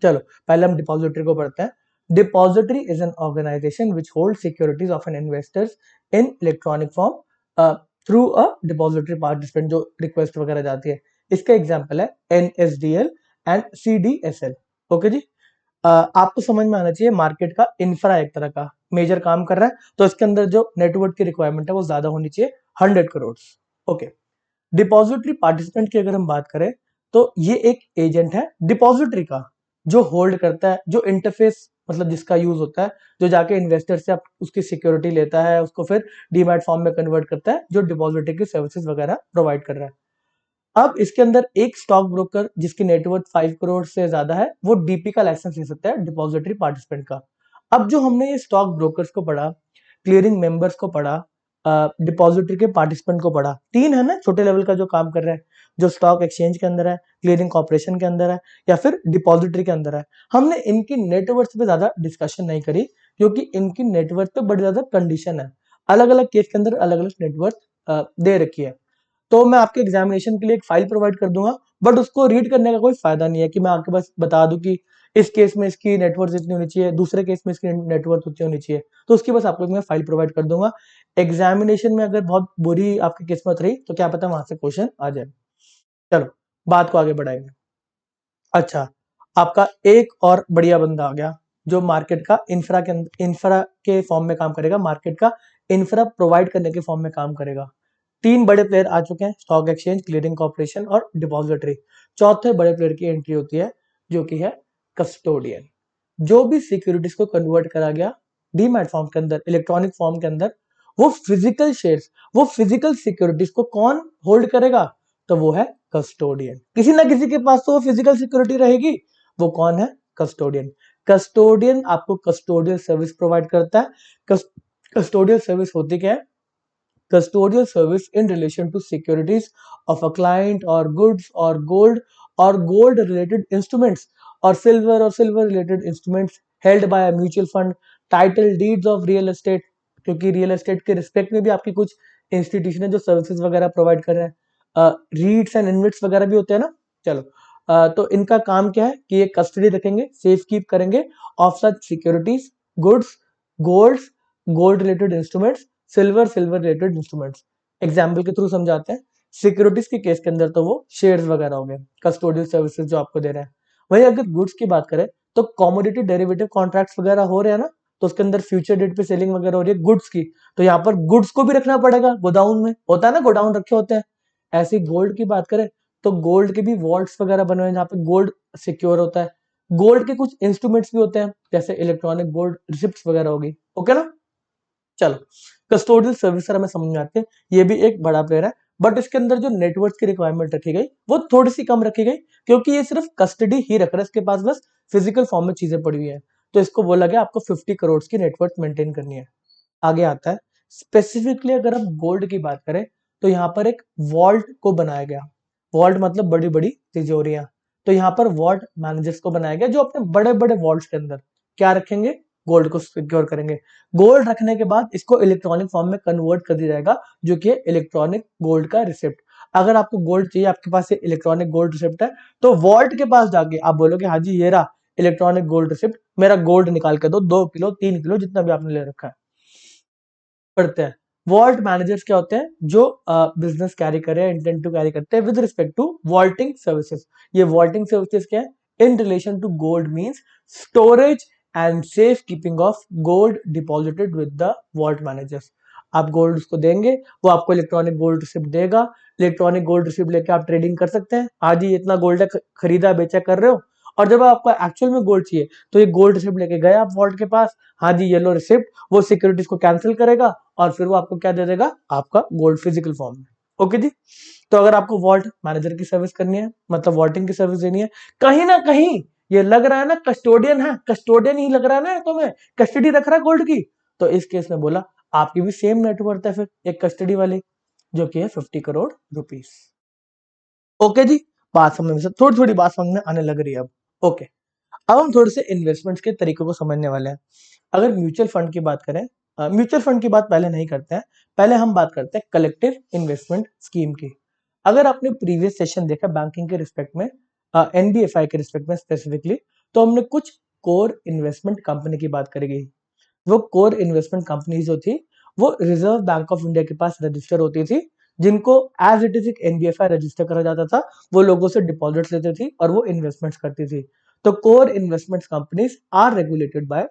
चलो पहले हम डिपॉजिटरी को पढ़ते हैं। Depository is an organisation which hold securities of an investors in electronic form through a depository participant, जो रिक्वेस्ट वगैरह जाती है। इसका एग्जांपल है NSDL and CDSL। Okay ji, आपको समझ में आना चाहिए मार्केट का इंफ्रा एक तरह का मेजर काम कर रहा है, तो इसके अंदर जो नेटवर्क की रिक्वायरमेंट है वो ज्यादा होनी चाहिए, 100 करोड़। ओके, डिपॉजिटरी पार्टिसिपेंट की अगर हम बात करें तो ये एक एजेंट है डिपॉजिटरी का, जो होल्ड करता है, जो इंटरफेस मतलब जिसका यूज होता है, जो जाके इन्वेस्टर से उसकी सिक्योरिटी लेता है, उसको फिर डीमैट फॉर्म में कन्वर्ट करता है, जो डिपॉजिटरी की सर्विसेज वगैरह प्रोवाइड कर रहा है। अब इसके अंदर एक स्टॉक ब्रोकर जिसकी नेटवर्थ 5 करोड़ से ज्यादा है, वो डीपी का लाइसेंस ले सकता है, डिपॉजिटरी पार्टिसिपेंट का। अब जो हमने ये स्टॉक ब्रोकर्स को पढ़ा, क्लियरिंग मेंबर्स को पढ़ा, डिपॉजिटरी के पार्टिसिपेंट को पढ़ा, तीन है ना छोटे लेवल का जो काम कर रहा है, जो स्टॉक एक्सचेंज के अंदर है, क्लियरिंग कॉर्पोरेशन के अंदर है, या फिर डिपॉजिटरी के अंदर है। हमने इनकी नेटवर्थ पे ज्यादा डिस्कशन नहीं करी, क्योंकि इनकी नेटवर्थ पे बड़ी ज्यादा कंडीशन है, अलग अलग केस के अंदर अलग अलग नेटवर्थ दे रखी है। तो मैं आपके एग्जामिनेशन के लिए एक फाइल प्रोवाइड कर दूंगा, बट उसको रीड करने का कोई फायदा नहीं है कि मैं आपके पास बता दूं कि इस केस में इसकी नेटवर्थ इतनी होनी चाहिए, दूसरे केस में इसकी नेटवर्थ उतनी होनी चाहिए, तो उसके बस आपको मैं फाइल प्रोवाइड कर दूंगा। एग्जामिनेशन में अगर बहुत बुरी आपकी किस्मत रही तो क्या पता वहां से क्वेश्चन आ जाए। चलो बात को आगे बढ़ाएंगे। अच्छा, आपका एक और बढ़िया बंदा आ गया जो मार्केट का इंफ्रा के फॉर्म में काम करेगा, मार्केट का इंफ्रा प्रोवाइड करने के फॉर्म में काम करेगा। तीन बड़े प्लेयर आ चुके हैं, स्टॉक एक्सचेंज, क्लियरिंग कॉर्पोरेशन और डिपॉजिटरी। चौथे बड़े प्लेयर की एंट्री होती है, जो कि है कस्टोडियन। जो भी सिक्योरिटीज को कन्वर्ट करा गया डीमैट फॉर्म के अंदर, इलेक्ट्रॉनिक फॉर्म के अंदर, वो फिजिकल शेयर्स, वो फिजिकल सिक्योरिटीज को कौन होल्ड करेगा? तो वो है कस्टोडियन। किसी ना किसी के पास तो वो फिजिकल सिक्योरिटी रहेगी, वो कौन है? कस्टोडियन। कस्टोडियन आपको कस्टोडियल सर्विस प्रोवाइड करता है। कस्टोडियल सर्विस होती क्या है? custodial service in relation to securities of a client or goods or gold related instruments or silver related instruments held by a mutual fund, title deeds of real estate, क्योंकि रियल एस्टेट के रिस्पेक्ट में भी आपकी कुछ इंस्टीट्यूशन है जो सर्विसेज वगैरह प्रोवाइड कर रहे हैं, रीड्स एंड इन्वेट्स वगैरह भी होते हैं ना। चलो तो इनका काम क्या है कि ये कस्टडी रखेंगे, सेफ कीप करेंगे of such securities, goods, golds, gold related instruments, silver related instruments. Example के थ्रू समझाते हैं। सिक्योरिटीज के केस के अंदर तो वो शेयर्स वगैरह हो गए, कस्टोडियल सर्विसेज जो आपको दे रहे हैं। वही अगर गुड्स की बात करें तो कॉमोडिटी डेरिवेटिव कॉन्ट्रैक्ट्स वगैरह हो रहे हैं ना, तो उसके अंदर फ्यूचर डेट पे सेलिंग वगैरह हो रही है गुड्स की, तो यहाँ पर गुड्स को भी रखना पड़ेगा गोडाउन में, होता है ना, गोडाउन रखे होते हैं। ऐसे गोल्ड की बात करें तो गोल्ड के भी वॉल्ट्स वगैरह बने हुए हैं जहाँ पे गोल्ड सिक्योर होता है। गोल्ड के कुछ इंस्ट्रूमेंट्स भी होते हैं, जैसे इलेक्ट्रॉनिक गोल्ड रिसिप्ट वगैरह होगी। ओके ना। चलो, कस्टोडियल सर्विसर हमें समझ में आते हैं, ये भी एक बड़ा प्लेयर है, बट इसके अंदर जो नेटवर्क की रिक्वायरमेंट रखी गई वो थोड़ी सी कम रखी गई, क्योंकि ये सिर्फ कस्टडी ही रख रहा है, इसके पास बस फिजिकल फॉर्म में चीजें पड़ी हुई है। तो इसको बोला गया आपको 50 करोड़ की नेटवर्क मेंटेन करनी है। आगे आता है, स्पेसिफिकली अगर हम गोल्ड की बात करें तो यहाँ पर एक वॉल्ट को बनाया गया। वॉल्ट मतलब बड़ी बड़ी तिजोरियां। तो यहाँ पर वॉल्ट मैनेजर्स को बनाया गया जो अपने बड़े बड़े वॉल्ट के अंदर क्या रखेंगे, गोल्ड को सिक्योर करेंगे। गोल्ड रखने के बाद इसको इलेक्ट्रॉनिक फॉर्म में कन्वर्ट कर दिया जाएगा, जो कि इलेक्ट्रॉनिक गोल्ड का रिसिप्ट। अगर आपको गोल्ड चाहिए, आपके पास ये इलेक्ट्रॉनिक गोल्ड रिसिप्ट है, तो वॉल्ट के पास जाके आप बोलोगे हाँ जी ये रहा इलेक्ट्रॉनिक गोल्ड रिसिप्ट, मेरा गोल्ड निकाल के दो, 2 किलो 3 किलो जितना भी आपने ले रखा है। पढ़ते हैं, वॉल्ट मैनेजर्स क्या होते हैं, जो बिजनेस कैरी करे, इंटेंट टू कैरी करते हैं with respect to vaulting services. ये वॉल्टिंग सर्विसेज क्या है, in relation to gold means storage and safe keeping of gold deposited with the vault managers. आप गोल्ड उसको देंगे, वो आपको इलेक्ट्रॉनिक गोल्ड रिसिप्ट देगा। इलेक्ट्रॉनिक गोल्ड रिसिप्ट लेके आप ट्रेडिंग कर सकते हैं, आज ही इतना गोल्ड खरीदा बेचा कर रहे हो। और जब आपको एक्चुअल में गोल्ड चाहिए तो ये गोल्ड रिसिप्ट लेके गए आप वॉल्ट के पास, हाँ जी येलो रिसिप्ट, वो सिक्योरिटीज को कैंसिल करेगा और फिर वो आपको क्या दे देगा, आपका गोल्ड फिजिकल फॉर्म में। ओके जी, तो अगर आपको वॉल्ट मैनेजर की सर्विस करनी है, मतलब वॉल्टिंग की सर्विस देनी है, कहीं ना कहीं ये लग रहा है ना कस्टोडियन है, कस्टोडियन ही लग रहा है ना तुम्हें, कस्टडी रख रहा है गोल्ड की, तो इस केस में बोला आपकी भी सेम नेटवर्थ है फिर एक कस्टडी वाली, जो कि है 50 करोड़ रुपीस। ओके जी, बात समझ में, थोड़ी थोड़ी बात समझ में आने लग रही है अब। ओके, अब हम थोड़े से इन्वेस्टमेंट्स के तरीकों को समझने वाले हैं। अगर म्यूचुअल फंड की बात करें, म्यूचुअल फंड की बात पहले नहीं करते हैं, पहले हम बात करते हैं कलेक्टिव इन्वेस्टमेंट स्कीम की। अगर आपने प्रीवियस सेशन देखा बैंकिंग के रिस्पेक्ट में, एनबीएफआई के रिस्पेक्ट में स्पेसिफिकली, तो हमने कुछ कोर इन्वेस्टमेंट कंपनी की बात करी गई। वो कोर इन्वेस्टमेंट कंपनी जो थी वो रिजर्व बैंक ऑफ इंडिया के पास रजिस्टर होती थी, जिनको एज इट इज एक एनबीएफआई रजिस्टर करा जाता था। वो लोगों से डिपॉजिट लेती थी और वो इन्वेस्टमेंट्स करती थी। तो core investment companies are regulated by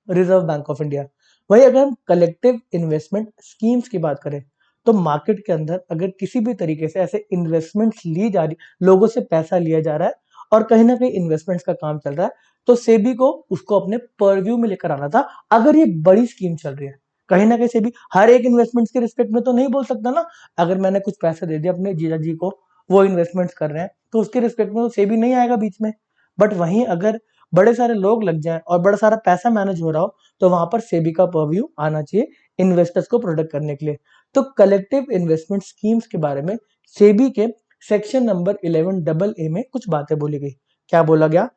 reserve bank of India. वही अगर हम कलेक्टिव इन्वेस्टमेंट स्कीम्स की बात करें, तो मार्केट के अंदर अगर किसी भी तरीके से ऐसे इन्वेस्टमेंट्स ली जा रही, लोगों से पैसा लिया जा रहा है और कहीं ना कहीं इन्वेस्टमेंट्स का काम चल रहा है, तो सेबी को उसको अपने परव्यू में लेकर आना था। अगर ये बड़ी स्कीम चल रही है, कहीं ना कहीं सेबी हर एक इन्वेस्टमेंट्स के रिस्पेक्ट में तो नहीं बोल सकता ना। अगर मैंने कुछ पैसे दे दिया अपने जीजा जी को, वो इन्वेस्टमेंट्स कर रहे हैं, तो उसके रिस्पेक्ट में तो सेबी नहीं आएगा बीच में। बट वहीं अगर बड़े सारे लोग लग जाएं और बड़ा सारा पैसा मैनेज हो रहा हो, तो वहां पर सेबी का परव्यू आना चाहिए इन्वेस्टर्स को प्रोटेक्ट करने के लिए। तो कलेक्टिव इन्वेस्टमेंट स्कीम्स के बारे में सेबी के सेक्शन नंबर 11 डबल ए में कुछ बातें बोली गई। क्या बोला गया,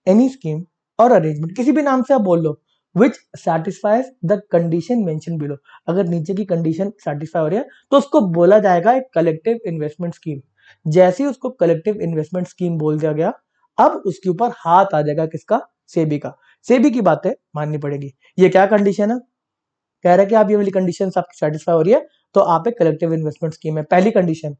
एनी स्कीम और अरेंजमेंट, किसी भी नाम से आप बोल लो, which satisfies the condition mention below. अगर नीचे की कंडीशन सेटिस्फाई हो रही है तो उसको बोला जाएगा एक कलेक्टिव इन्वेस्टमेंट स्कीम। जैसे ही उसको कलेक्टिव इन्वेस्टमेंट स्कीम बोल दिया गया, अब उसके ऊपर हाथ आ जाएगा किसका, सेबी का। सेबी की बातें माननी पड़ेगी। ये क्या कंडीशन है, कह रहा है कि आप ये वाली कंडीशन आपकी सेटिस्फाई हो रही है तो आप एक कलेक्टिव इन्वेस्टमेंट स्कीम है। पहली कंडीशन,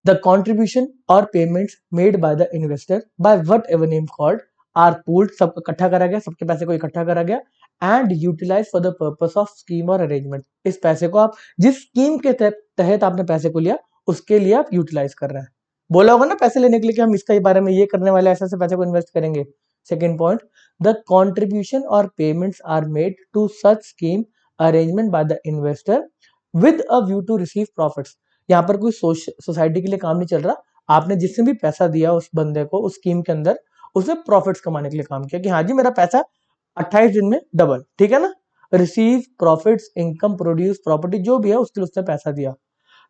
द कॉन्ट्रीब्यूशन और payments made by the investor by whatever name called are pooled, सब इकट्ठा करा गया, सबके पैसे को इकट्ठा करा गया, and utilise for the purpose of scheme और अरेंजमेंट। इस पैसे को आप जिस स्कीम के तहत आपने पैसे को लिया उसके लिए आप यूटिलाइज कर रहे हैं। बोला होगा ना पैसे लेने के लिए कि हम इसका बारे में ये करने वाले, ऐसे ऐसे पैसे को इन्वेस्ट करेंगे। सेकेंड पॉइंट, द कॉन्ट्रीब्यूशन और payments are made to such scheme arrangement by the investor with a view to receive profits. यहाँ पर कोई सोसाइटी के लिए काम नहीं चल रहा, आपने जिसने भी पैसा दिया उस बंदे को उस स्कीम के अंदर, उसने प्रॉफिट्स कमाने के लिए काम किया कि हाँ जी मेरा पैसा 28 दिन में डबल, ठीक है ना। Receive profits, income, produce property, जो भी है उसके लिए उसने पैसा दिया।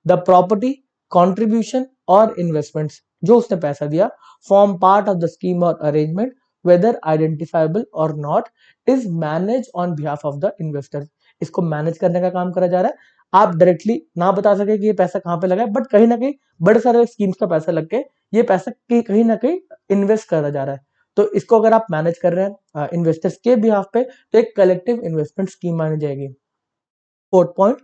द प्रॉपर्टी, कॉन्ट्रीब्यूशन और इन्वेस्टमेंट्स जो उसने पैसा दिया form part of the scheme और अरेंजमेंट वेदर आइडेंटिफाइबल और not is manage on behalf of the investor. इसको मैनेज करने का काम करा जा रहा है। आप डायरेक्टली ना बता सके कि ये पैसा कहाँ पे लगा है, बट कहीं ना कहीं बड़े सारे स्कीम्स का पैसा लग के ये पैसा कहीं ना कहीं इन्वेस्ट करा जा रहा है। तो इसको अगर आप मैनेज कर रहे हैं इन्वेस्टर्स के बिहाफ पे, तो एक कलेक्टिव इन्वेस्टमेंट स्कीम मानी जाएगी। Fourth point,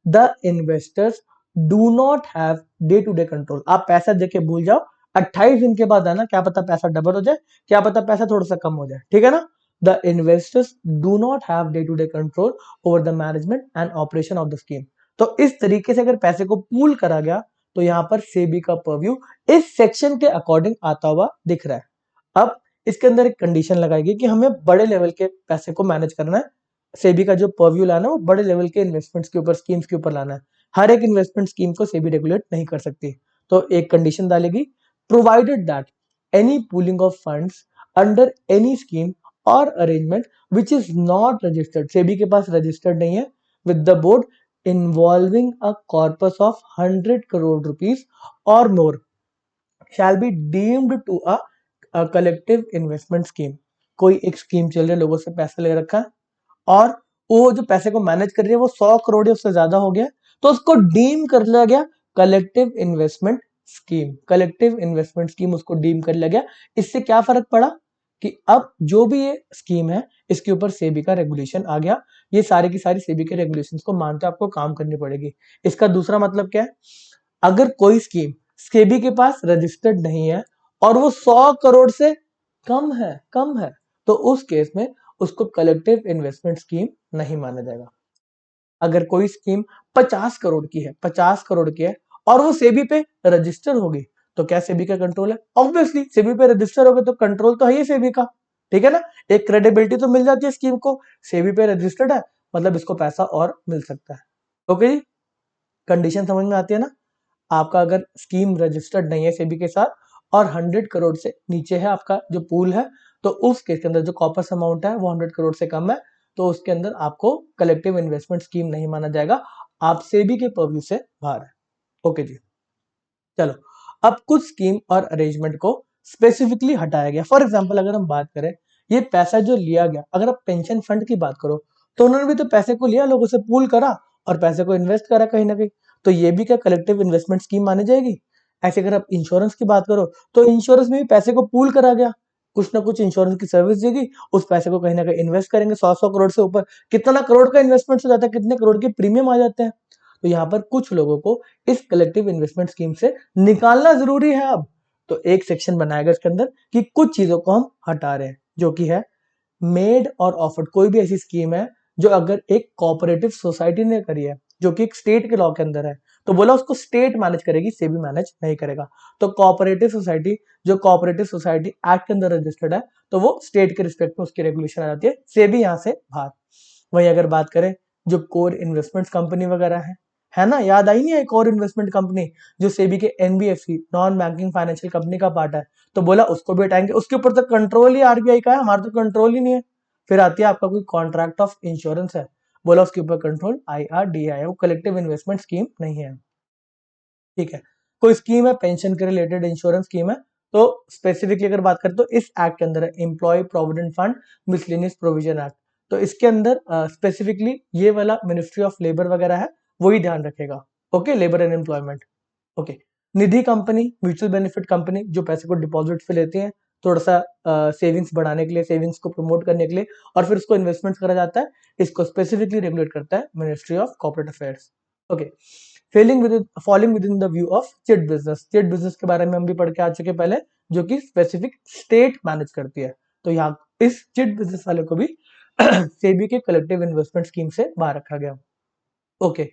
the investors do not have day to day control. आप पैसा देके भूल जाओ, 28 दिन के बाद आना, क्या पता पैसा डबल हो जाए, क्या पता पैसा थोड़ा सा कम हो जाए, ठीक है ना। The investors do not have day to day control over the management and operation of the scheme. तो इस तरीके से अगर पैसे को पूल करा गया तो यहाँ पर सेबी का परव्यू इस सेक्शन के अकॉर्डिंग आता हुआ दिख रहा है। अब इसके अंदर एक कंडीशन लगाएगी कि हमें बड़े लेवल के पैसे को मैनेज करना है, सेबी का जो पर्व्यू लाना है वो बड़े लेवल के इन्वेस्टमेंट्स के ऊपर, स्कीम्स के ऊपर लाना है। हर एक इन्वेस्टमेंट स्कीम को सेबी रेगुलेट नहीं कर सकती। तो एक कंडीशन डालेगी, provided that any pooling of funds under any scheme और arrangement which is not registered, SEBI के पास रजिस्टर्ड नहीं है with the board, involving a corpus of 100 crore rupees और more shall be deemed to a collective investment scheme. कोई एक स्कीम चल रही है, लोगों से पैसे ले रखा है और वो जो पैसे को मैनेज कर रही है वो 100 करोड़ या उससे ज्यादा हो गया, तो उसको डीम कर लिया गया collective investment scheme. Collective investment scheme उसको डीम कर लिया गया। इससे क्या फर्क पड़ा कि अब जो भी ये स्कीम है इसके ऊपर सेबी का रेगुलेशन आ गया। ये सारी की सारी सेबी के रेगुलेशंस को मानते आपको काम करनी पड़ेगी। इसका दूसरा मतलब क्या है, अगर कोई स्कीम सेबी के पास रजिस्टर्ड नहीं है और वो 100 करोड़ से कम है, तो उस केस में उसको कलेक्टिव इन्वेस्टमेंट स्कीम नहीं माना जाएगा। अगर कोई स्कीम 50 करोड़ की है और वो सेबी पे रजिस्टर होगी, तो क्या सेबी का कंट्रोल है? ऑब्वियसली सेबी पे रजिस्टर होगा तो कंट्रोल तो है ही सेबी का, ठीक है ना। एक क्रेडिबिलिटी तो मिल जाती है स्कीम को, सेबी पे रजिस्टर्ड है मतलब इसको पैसा और मिल सकता है। ओके जी, कंडीशन समझ में आती है ना। आपका अगर स्कीम रजिस्टर्ड नहीं है सेबी के साथ और 100 करोड़ से नीचे है आपका जो पूल है, तो उस केस के अंदर जो कॉर्पस अमाउंट है वो 100 करोड़ से कम है, तो उसके अंदर आपको कलेक्टिव इन्वेस्टमेंट स्कीम नहीं माना जाएगा, आप सेबी के पर्व्यू से बाहर है। ओके जी, चलो अब कुछ स्कीम और अरेंजमेंट को स्पेसिफिकली हटाया गया। फॉर एग्जाम्पल अगर हम बात करें, ये पैसा जो लिया गया, अगर आप पेंशन फंड की बात करो तो उन्होंने भी तो पैसे को लिया, लोगों से पूल करा और पैसे को इन्वेस्ट करा कहीं ना कहीं, तो ये भी क्या कलेक्टिव इन्वेस्टमेंट स्कीम मानी जाएगी? ऐसे अगर आप इंश्योरेंस की बात करो तो इंश्योरेंस में भी पैसे को पूल करा गया, कुछ ना कुछ इंश्योरेंस की सर्विस देगी, उस पैसे को कहीं ना कहीं इन्वेस्ट करेंगे, 100 करोड़ से ऊपर कितना करोड़ का इन्वेस्टमेंट हो जाता है, कितने करोड़ के प्रीमियम आ जाते हैं। तो यहाँ पर कुछ लोगों को इस कलेक्टिव इन्वेस्टमेंट स्कीम से निकालना जरूरी है अब। तो एक सेक्शन बनाएगा इसके अंदर कि कुछ चीजों को हम हटा रहे हैं, जो कि है मेड और ऑफर्ड। कोई भी ऐसी स्कीम है जो अगर एक कोऑपरेटिव सोसाइटी ने करी है, जो कि एक स्टेट के लॉ के अंदर है, तो बोला उसको स्टेट मैनेज करेगी, सेबी मैनेज नहीं करेगा। तो कोऑपरेटिव सोसाइटी, जो कोऑपरेटिव सोसाइटी एक्ट के अंदर रजिस्टर्ड है, तो वो स्टेट के रिस्पेक्ट में उसकी रेगुलेशन आ जाती है, सेबी यहाँ से बाहर। वहीं अगर बात करें जो कोर इन्वेस्टमेंट कंपनी वगैरह है ना, याद आई नहीं है कोर इन्वेस्टमेंट कंपनी जो सेबी के NBFC non banking financial company का पार्ट है, तो बोला उसको भी हटाएंगे, उसके ऊपर तो कंट्रोल ही आरबीआई का है, हमारा तो कंट्रोल ही नहीं है। फिर आती है आपका कोई कॉन्ट्रैक्ट ऑफ इंश्योरेंस है, बोला उसके ऊपर कंट्रोल आईआरडीआई है, वो कलेक्टिव इन्वेस्टमेंट स्कीम नहीं है, ठीक है। कोई स्कीम है पेंशन के रिलेटेड इंश्योरेंस स्कीम है, तो स्पेसिफिकली अगर बात करें तो इस एक्ट के अंदर है employ provident fund miscellaneous provision act, तो इसके अंदर स्पेसिफिकली ये वाला मिनिस्ट्री ऑफ लेबर वगैरह है, वही ध्यान रखेगा। Okay, labour and employment. Okay, Nidhi company, mutual benefit company जो पैसे को डिपॉजिट पे लेती है, थोड़ा सा सेविंग्स बढ़ाने के लिए, सेविंग्स को प्रमोट करने के लिए, और फिर उसको इन्वेस्टमेंट करा जाता है, इसको स्पेसिफिकली रेगुलेट करता है ministry of Corporate affairs. Okay, falling with in the view of chit business. Chit business के बारे में हम भी पढ़ के आ चुके पहले, जो कि स्पेसिफिक स्टेट मैनेज करती है, तो यहाँ इस चिट बिजनेस वाले को भी सेबी के कलेक्टिव इन्वेस्टमेंट स्कीम से बाहर रखा गया। Okay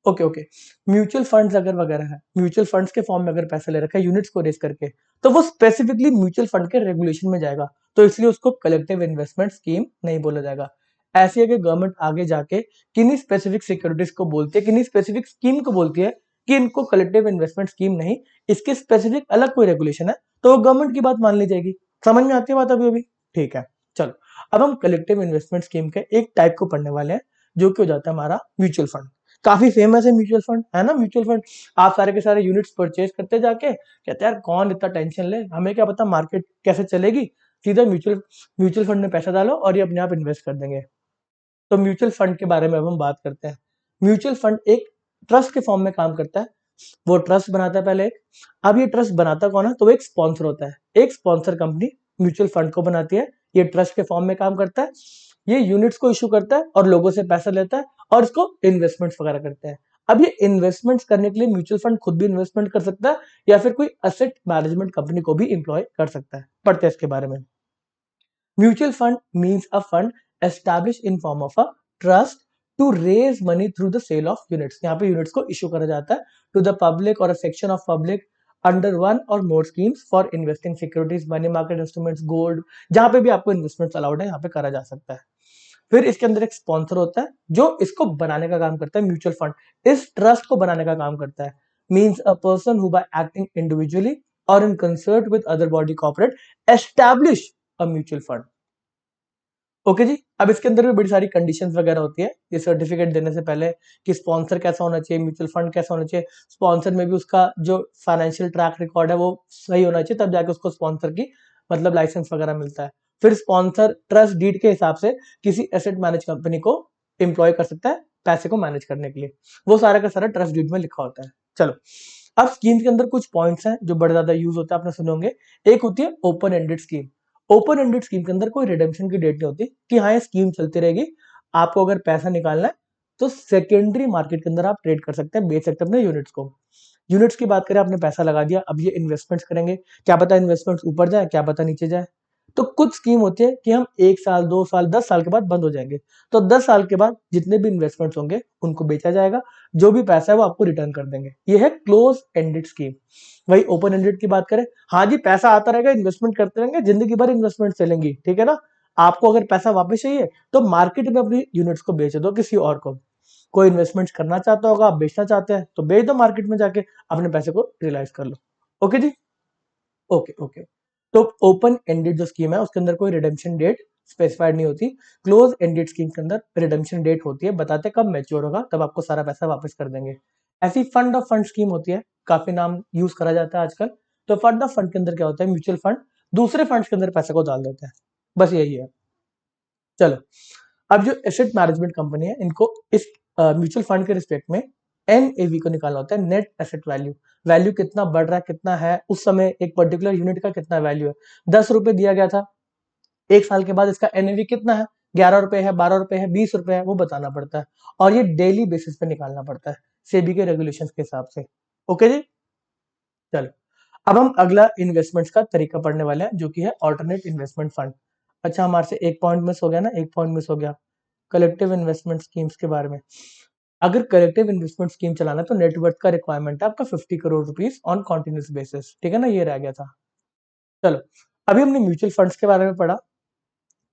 okay okay, mutual funds अगर वगैरह है, म्यूचुअल फंड्स के फॉर्म में अगर पैसा ले रखा है यूनिट्स को रेस करके, तो वो स्पेसिफिकली म्यूचुअल फंड के रेगुलेशन में जाएगा, तो इसलिए उसको कलेक्टिव इन्वेस्टमेंट स्कीम नहीं बोला जाएगा। ऐसी है कि गवर्नमेंट आगे जाके किन्हीं स्पेसिफिक सिक्योरिटीज को बोलती है, किन्हीं स्पेसिफिक स्कीम को बोलती है कि इनको कलेक्टिव इन्वेस्टमेंट स्कीम नहीं, इसके स्पेसिफिक अलग कोई रेगुलेशन है, तो वो गवर्नमेंट की बात मान ली जाएगी। समझ में आती है बात अभी अभी? ठीक है, चलो अब हम कलेक्टिव इन्वेस्टमेंट स्कीम के एक टाइप को पढ़ने वाले हैं, जो कि हो जाता है हमारा म्यूचुअल फंड। काफी फेमस है म्यूचुअल फंड, है ना। म्यूचुअल फंड आप सारे के सारे यूनिट्स परचेज करते जाके, कहते हैं यार कौन इतना टेंशन ले, हमें क्या पता मार्केट कैसे चलेगी, सीधा म्यूचुअल म्यूचुअल फंड में पैसा डालो और ये अपने आप इन्वेस्ट कर देंगे। तो म्यूचुअल फंड के बारे में अब हम बात करते हैं। म्यूचुअल फंड एक ट्रस्ट के फॉर्म में काम करता है, वो ट्रस्ट बनाता है पहले एक। अब ये ट्रस्ट बनाता कौन है? तो वो एक स्पॉन्सर होता है, एक स्पॉन्सर कंपनी म्यूचुअल फंड को बनाती है, ये ट्रस्ट के फॉर्म में काम करता है, ये यूनिट्स को इशू करता है और लोगों से पैसा लेता है और इसको इन्वेस्टमेंट्स वगैरह करते हैं। अब ये इन्वेस्टमेंट्स करने के लिए म्यूचुअल फंड खुद भी इन्वेस्टमेंट कर सकता है या फिर कोई असेट मैनेजमेंट कंपनी को भी एम्प्लॉय कर सकता है। पढ़ते हैं इसके बारे में। Mutual fund means a fund establish in form of a trust to raise money through the sale of units. यहाँ पे यूनिट्स को इशू करा जाता है टू द पब्लिक और a section of public under one और more schemes for investing securities, money market instruments, gold, जहां पे भी आपको इन्वेस्टमेंट अलाउड है यहाँ पे करा जा सकता है। फिर इसके अंदर एक स्पॉन्सर होता है जो इसको बनाने का काम करता है, म्यूचुअल फंड इस ट्रस्ट को बनाने का काम करता है। Means a person who by acting individually और in concert with other body corporate establish a mutual fund. Okay जी। अब इसके अंदर भी बड़ी सारी कंडीशंस वगैरह होती है ये सर्टिफिकेट देने से पहले कि स्पॉन्सर कैसा होना चाहिए, म्यूचुअल फंड कैसा होना चाहिए, स्पॉन्सर में भी उसका जो फाइनेंशियल ट्रैक रिकॉर्ड है वो सही होना चाहिए, तब जाके उसको स्पॉन्सर की मतलब लाइसेंस वगैरह मिलता है। फिर स्पॉन्सर ट्रस्ट डीड के हिसाब से किसी एसेट मैनेज कंपनी को एम्प्लॉय कर सकता है पैसे को मैनेज करने के लिए, वो सारा का सारा ट्रस्ट डीड में लिखा होता है। चलो, अब स्कीम के अंदर कुछ पॉइंट्स हैं जो बड़े ज्यादा यूज होते हैं, आपने सुने होंगे। एक होती है open ended scheme. Open ended scheme के अंदर कोई रिडेम्पशन की डेट नहीं होती कि हाँ ये स्कीम चलती रहेगी, आपको अगर पैसा निकालना है तो सेकेंडरी मार्केट के अंदर आप ट्रेड कर सकते हैं, बेच सकते हैं अपने यूनिट्स को। यूनिट्स की बात करें, आपने पैसा लगा दिया, अब ये इन्वेस्टमेंट्स करेंगे, क्या पता इन्वेस्टमेंट्स ऊपर जाए, क्या पता नीचे जाए। तो कुछ स्कीम होती है कि हम 1 साल 2 साल 10 साल के बाद बंद हो जाएंगे, तो 10 साल के बाद जितने भी इन्वेस्टमेंट्स होंगे उनको बेचा जाएगा, जो भी पैसा है वो आपको रिटर्न कर देंगे। ये है क्लोज एंडेड स्कीम। वही ओपन एंडेड की बात करें, हाँ जी पैसा आता रहेगा, इन्वेस्टमेंट करते रहेंगे, जिंदगी भर इन्वेस्टमेंट चलेंगी, ठीक है ना। आपको अगर पैसा वापस चाहिए तो मार्केट में अपनी यूनिट्स को बेच दो किसी और को। कोई इन्वेस्टमेंट करना चाहता होगा, आप बेचना चाहते हैं तो बेच दो मार्केट में जाके, अपने पैसे को रियलाइज कर लो। ओके जी। Okay okay. तो ओपन एंडेड जो स्कीम है उसके अंदर कोई रिडेम्पशन डेट स्पेसिफाइड नहीं होती। क्लोज एंडेड स्कीम के अंदर रिडेम्पशन डेट होती है, बताते कब मैच्योर होगा, तब आपको सारा पैसा वापस कर देंगे। ऐसी फंड ऑफ फंड स्कीम होती है, काफी नाम यूज करा जाता है आजकल। तो फंड ऑफ फंड के अंदर क्या होता है, म्यूचुअल फंड दूसरे फंड्स के अंदर पैसे को डाल देते हैं, बस यही है। चलो, अब जो एसेट मैनेजमेंट कंपनी है इनको इस म्यूचुअल फंड के रिस्पेक्ट में एनएवी को निकालना होता है, नेट एसेट वैल्यू। वैल्यू कितना बढ़ रहा है, कितना है उस समय, एक पर्टिकुलर यूनिट का कितना वैल्यू है। 10 रुपए दिया गया था, 1 साल के बाद इसका एनएवी कितना है, 11 रुपए है, 12 रुपए है, 20 रुपए है, वो बताना पड़ता है। और ये डेली बेसिस पे निकालना पड़ता है सेबी के रेगुलेशन के हिसाब से। ओके जी। चलो, अब हम अगला इन्वेस्टमेंट्स का तरीका पढ़ने वाले हैं जो कि है ऑल्टरनेट इन्वेस्टमेंट फंड। अच्छा, हमारे से एक पॉइंट मिस हो गया ना, एक पॉइंट मिस हो गया कलेक्टिव इन्वेस्टमेंट स्कीम्स के बारे में। अगर कलेक्टिव इन्वेस्टमेंट स्कीम चलाना है तो नेटवर्थ का रिक्वायरमेंट है आपका 50 crore rupees on continuous basis, ठीक है ना, ये रह गया था। चलो, अभी हमने म्यूचुअल फंड्स के बारे में पढ़ा।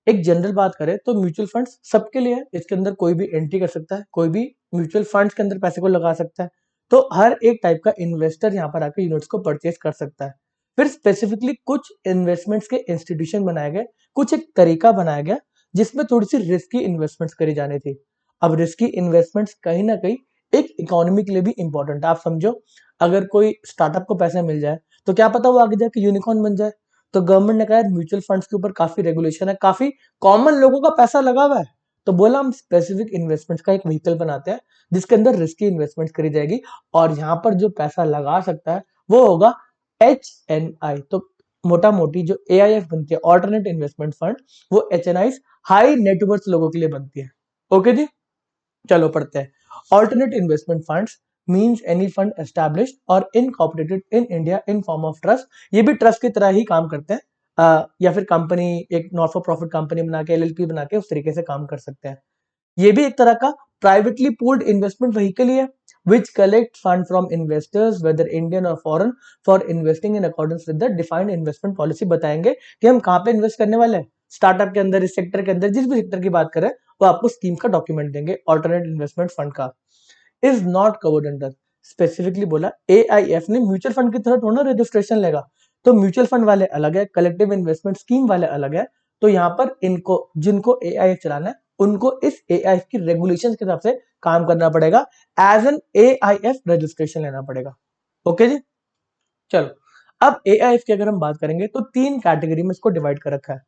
एक जनरल बात करें तो म्यूचुअल फंड्स सबके लिए है, इसके अंदर कोई भी एंट्री कर सकता है, कोई भी म्यूचुअल फंड्स के अंदर पैसे को लगा सकता है। तो हर एक टाइप का इन्वेस्टर यहाँ पर आकर यूनिट्स को परचेज कर सकता है। फिर स्पेसिफिकली कुछ इन्वेस्टमेंट्स के इंस्टीट्यूशन बनाए गए, कुछ एक तरीका बनाया गया जिसमें थोड़ी सी रिस्की इन्वेस्टमेंट्स करी जानी थी। अब रिस्की इन्वेस्टमेंट्स कहीं ना कहीं एक इकोनॉमी के लिए भी इंपॉर्टेंट है। आप समझो, अगर कोई स्टार्टअप को पैसा मिल जाए तो क्या पता वो आगे जाके यूनिकॉर्न बन जाए। तो गवर्नमेंट ने कहा म्यूचुअल फंड्स के ऊपर काफी रेगुलेशन है, काफी कॉमन लोगों का पैसा लगा हुआ है, तो बोला हम स्पेसिफिक इन्वेस्टमेंट्स का एक व्हीकल बनाते हैं जिसके अंदर रिस्की इन्वेस्टमेंट करी जाएगी, और यहाँ पर जो पैसा लगा सकता है वो होगा HNI। तो मोटा मोटी जो AIF बनती है, ऑल्टरनेट इन्वेस्टमेंट फंड, वो HNI हाई नेटवर्थ लोगों के लिए बनती है। ओके जी। चलो पढ़ते हैं। Alternate investment funds means any fund established और incorporated in India in form of trust. ये भी ट्रस्ट की तरह ही काम करते हैं, या फिर कंपनी एक नॉट फॉर प्रॉफिट कंपनी बना के, LLP बना के उस तरीके से काम कर सकते हैं। ये भी एक तरह का प्राइवेटली पूल्ड इन्वेस्टमेंट व्हीकल ही है which collect fund from investors whether Indian or foreign for investing in accordance with the defined investment policy। बताएंगे कि हम कहाँ पे इन्वेस्ट करने वाले हैं, स्टार्टअप के अंदर, इस सेक्टर के अंदर, जिस भी सेक्टर की बात करें वो आपको स्कीम का डॉक्यूमेंट देंगे। ऑल्टरनेट इन्वेस्टमेंट फंड का is not covered under, specifically बोला AIF ने म्यूचुअल फंड की तरह थोड़ा रजिस्ट्रेशन लेगा। तो म्यूचुअल फंड वाले अलग है, कलेक्टिव इन्वेस्टमेंट स्कीम वाले अलग है। तो यहाँ पर इनको, जिनको AIF चलाना है उनको इस AIF की रेगुलेशन के हिसाब से काम करना पड़ेगा, एज एन AIF रजिस्ट्रेशन लेना पड़ेगा। ओके जी। चलो, अब AIF की अगर हम बात करेंगे तो 3 कैटेगरी में इसको डिवाइड कर रखा है।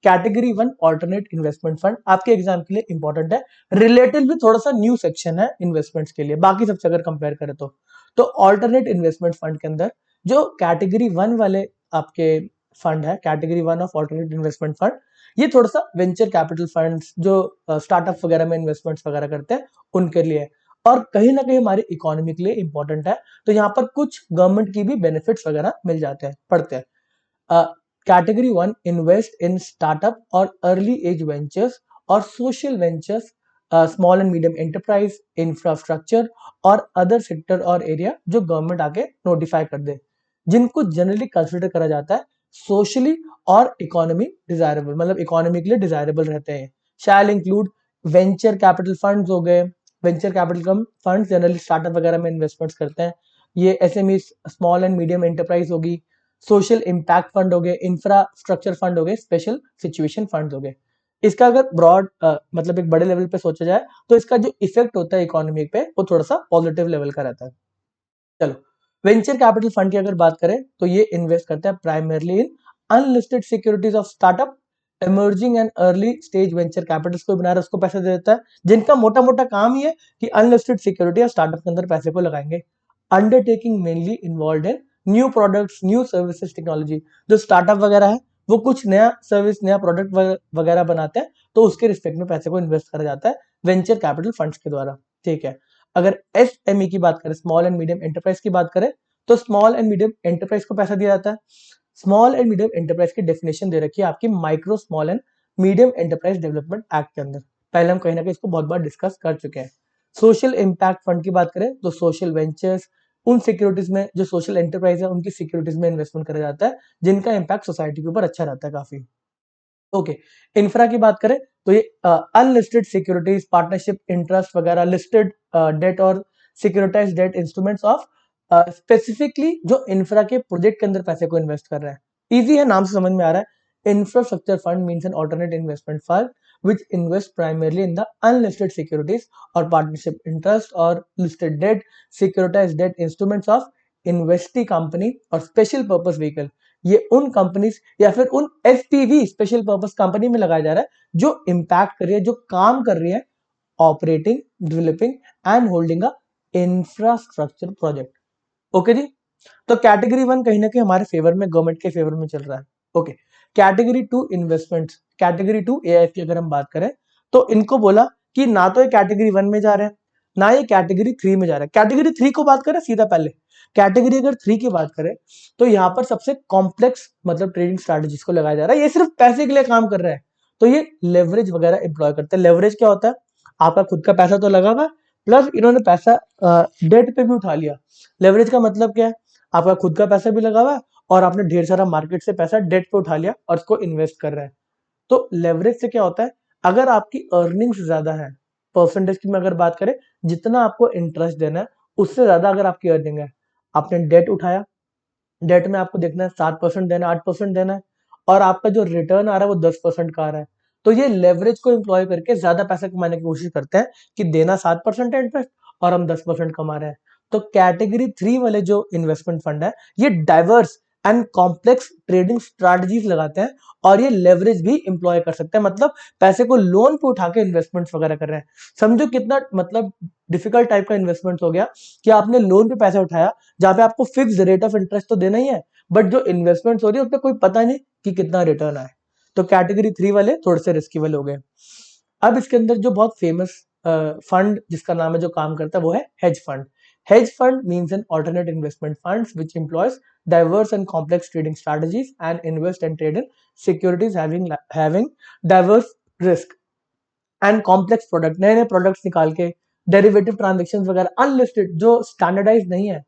कैटेगरी 1 ऑल्टरनेट इन्वेस्टमेंट फंड, आपके एग्जाम के लिए इंपॉर्टेंट है, रिलेटिवली थोड़ा सा न्यू सेक्शन है इन्वेस्टमेंट्स के लिए, बाकी सबसे अगर कंपेयर करें तो ऑल्टरनेट इन्वेस्टमेंट फंड के अंदर जो कैटेगरी 1 वाले आपके फंड है, category 1 of alternate investment fund, ये थोड़ा सा वेंचर कैपिटल फंड्स जो स्टार्टअप वगैरह में इन्वेस्टमेंट्स वगैरह करते हैं उनके लिए है, और कहीं ना कहीं हमारी इकोनॉमी के लिए इंपॉर्टेंट है। तो यहाँ पर कुछ गवर्नमेंट की भी बेनिफिट्स वगैरह मिल जाते हैं, पढ़ते हैं। कैटेगरी 1 इन्वेस्ट इन स्टार्टअप और अर्ली एज वेंचर्स और social ventures, small and medium enterprise, infrastructure और अदर सेक्टर और एरिया जो गवर्नमेंट आके नोटिफाई कर दे, जिनको जनरली कंसिडर करा जाता है सोशली और इकोनॉमी डिजायरेबल, मतलब इकोनॉमी के लिए डिजायरेबल रहते हैं। Shall include venture capital funds हो गए। Venture capital funds generally startup वगैरह में इन्वेस्टमेंट्स करते हैं। ये SME, small and medium enterprise होगी। सोशल इम्पैक्ट फंड हो गए, इंफ्रास्ट्रक्चर फंड हो गए, स्पेशल सिचुएशन फंड हो गए। इसका अगर ब्रॉड मतलब एक बड़े लेवल पे सोचा जाए तो इसका जो इफेक्ट होता है इकोनॉमी पे वो थोड़ा सा पॉजिटिव लेवल का रहता है। चलो, वेंचर कैपिटल फंड की अगर बात करें तो ये इन्वेस्ट करता है primarily in unlisted securities of startup, emerging and early stage venture Capitals को बना रहा है, उसको पैसे दे देता है, जिनका मोटा मोटा काम ही है कि अनलिस्टेड सिक्योरिटी या स्टार्टअप के अंदर पैसे को लगाएंगे। Undertaking mainly involve in new products, new services, technology. जो स्टार्टअप वगैरह है वो कुछ नया सर्विस, नया प्रोडक्ट वगैरह बनाते हैं, तो उसके रिस्पेक्ट में पैसे को इन्वेस्ट करा जाता है वेंचर कैपिटल फंड्स के द्वारा। ठीक है, अगर एसएमई की बात करें, स्मॉल एंड मीडियम एंटरप्राइज की बात करें, तो स्मॉल एंड मीडियम एंटरप्राइज को पैसा दिया जाता है। स्मॉल एंड मीडियम एंटरप्राइज की डेफिनेशन दे रखी है आपकी micro small and medium enterprise development act के अंदर। पहले हम कहीं ना कहीं इसको बहुत बार डिस्कस कर चुके हैं। सोशल इम्पैक्ट फंड की बात करें तो सोशल वेंचर्स, उन सिक्योरिटीज में जो सोशल एंटरप्राइज है उनकी सिक्योरिटीज में इन्वेस्टमेंट करा जाता है जिनका इम्पैक्ट सोसाइटी के ऊपर अच्छा रहता है काफी। ओके, इंफ्रा की बात करें तो ये अनलिस्टेड सिक्योरिटीज, पार्टनरशिप इंटरेस्ट वगैरह, लिस्टेड डेट और securitise debt instruments of specifically जो इंफ्रा के प्रोजेक्ट के अंदर पैसे को इन्वेस्ट कर रहा है। इजी है, नाम से समझ में आ रहा है। Infrastructure fund means an alternate investment fund which invest primarily in the unlisted securities or partnership interest or listed debt, securitized debt instruments of investee company और special purpose vehicle। ये उन कंपनीज या फिर उन एसपीवी, स्पेशल पर्पस कंपनी में लगाया जा रहा है जो इंपैक्ट कर रही है, जो काम कर रही है operating, developing and holding a infrastructure project. Okay जी, तो कैटेगरी 1 कहीं ना कहीं हमारे फेवर में, गवर्नमेंट के फेवर में चल रहा है। Okay, category 2 investments, category 2 AIF की अगर हम बात करें तो इनको बोला कि ना तो ये कैटेगरी 1 में जा रहे हैं ना ये कैटेगरी 3 में जा रहा है। कैटेगरी 3 को बात करें सीधा, पहले कैटेगरी अगर 3 की बात करें तो यहाँ पर सबसे कॉम्प्लेक्स मतलब ट्रेडिंग स्ट्रैटेजीज को लगाया जा रहा है। ये सिर्फ पैसे के लिए काम कर रहा है, तो ये लेवरेज वगैरह एम्प्लॉय करते हैं। लेवरेज क्या होता है? आपका खुद का पैसा तो लगा हुआ प्लस इन्होंने पैसा डेट पे भी उठा लिया। लेवरेज का मतलब क्या है? आपका खुद का पैसा भी लगा हुआ है और आपने ढेर सारा मार्केट से पैसा डेट पे उठा लिया और उसको इन्वेस्ट कर रहे हैं। तो लेवरेज से क्या होता है? अगर आपकी अर्निंग्स ज्यादा है, परसेंटेज की मैं अगर बात करें, जितना आपको इंटरेस्ट देना है उससे ज्यादा अगर आपकी अर्निंग है, आपने डेट उठाया, डेट में आपको देखना है 7% देना है, 8% देना है, और आपका जो रिटर्न आ रहा है वो 10% का आ रहा है, तो ये लेवरेज को एम्प्लॉय करके ज्यादा पैसा कमाने की कोशिश करते हैं कि देना 7% है इंटरेस्ट और हम 10% कमा रहे हैं। तो कैटेगरी 3 वाले जो इन्वेस्टमेंट फंड है ये diverse and complex trading strategies लगाते हैं और ये लेवरेज भी एम्प्लॉय कर सकते हैं, मतलब पैसे को लोन पे उठा के इन्वेस्टमेंट्स वगैरह कर रहे हैं। समझो कितना मतलब डिफिकल्ट टाइप का इन्वेस्टमेंट हो गया कि आपने लोन पे पैसा उठाया जहां पे आपको फिक्स रेट ऑफ इंटरेस्ट तो देना ही है, बट जो इन्वेस्टमेंट हो रही है उसमें कोई पता नहीं कि कितना रिटर्न आए। तो कैटेगरी 3 वाले थोड़े से रिस्की वाले हो गए। अब इसके अंदर जो बहुत फेमस फंड जिसका नाम है, जो काम करता है, वो है hedge fund. Hedge fund means an alternate investment funds which employs diverse and complex trading strategies and invest and trade in securities having diverse risk and complex product, नए नए प्रोडक्ट्स निकाल के, डेरिवेटिव ट्रांजेक्शन वगैरह अनलिस्टेड जो स्टैंडर्डाइज नहीं है।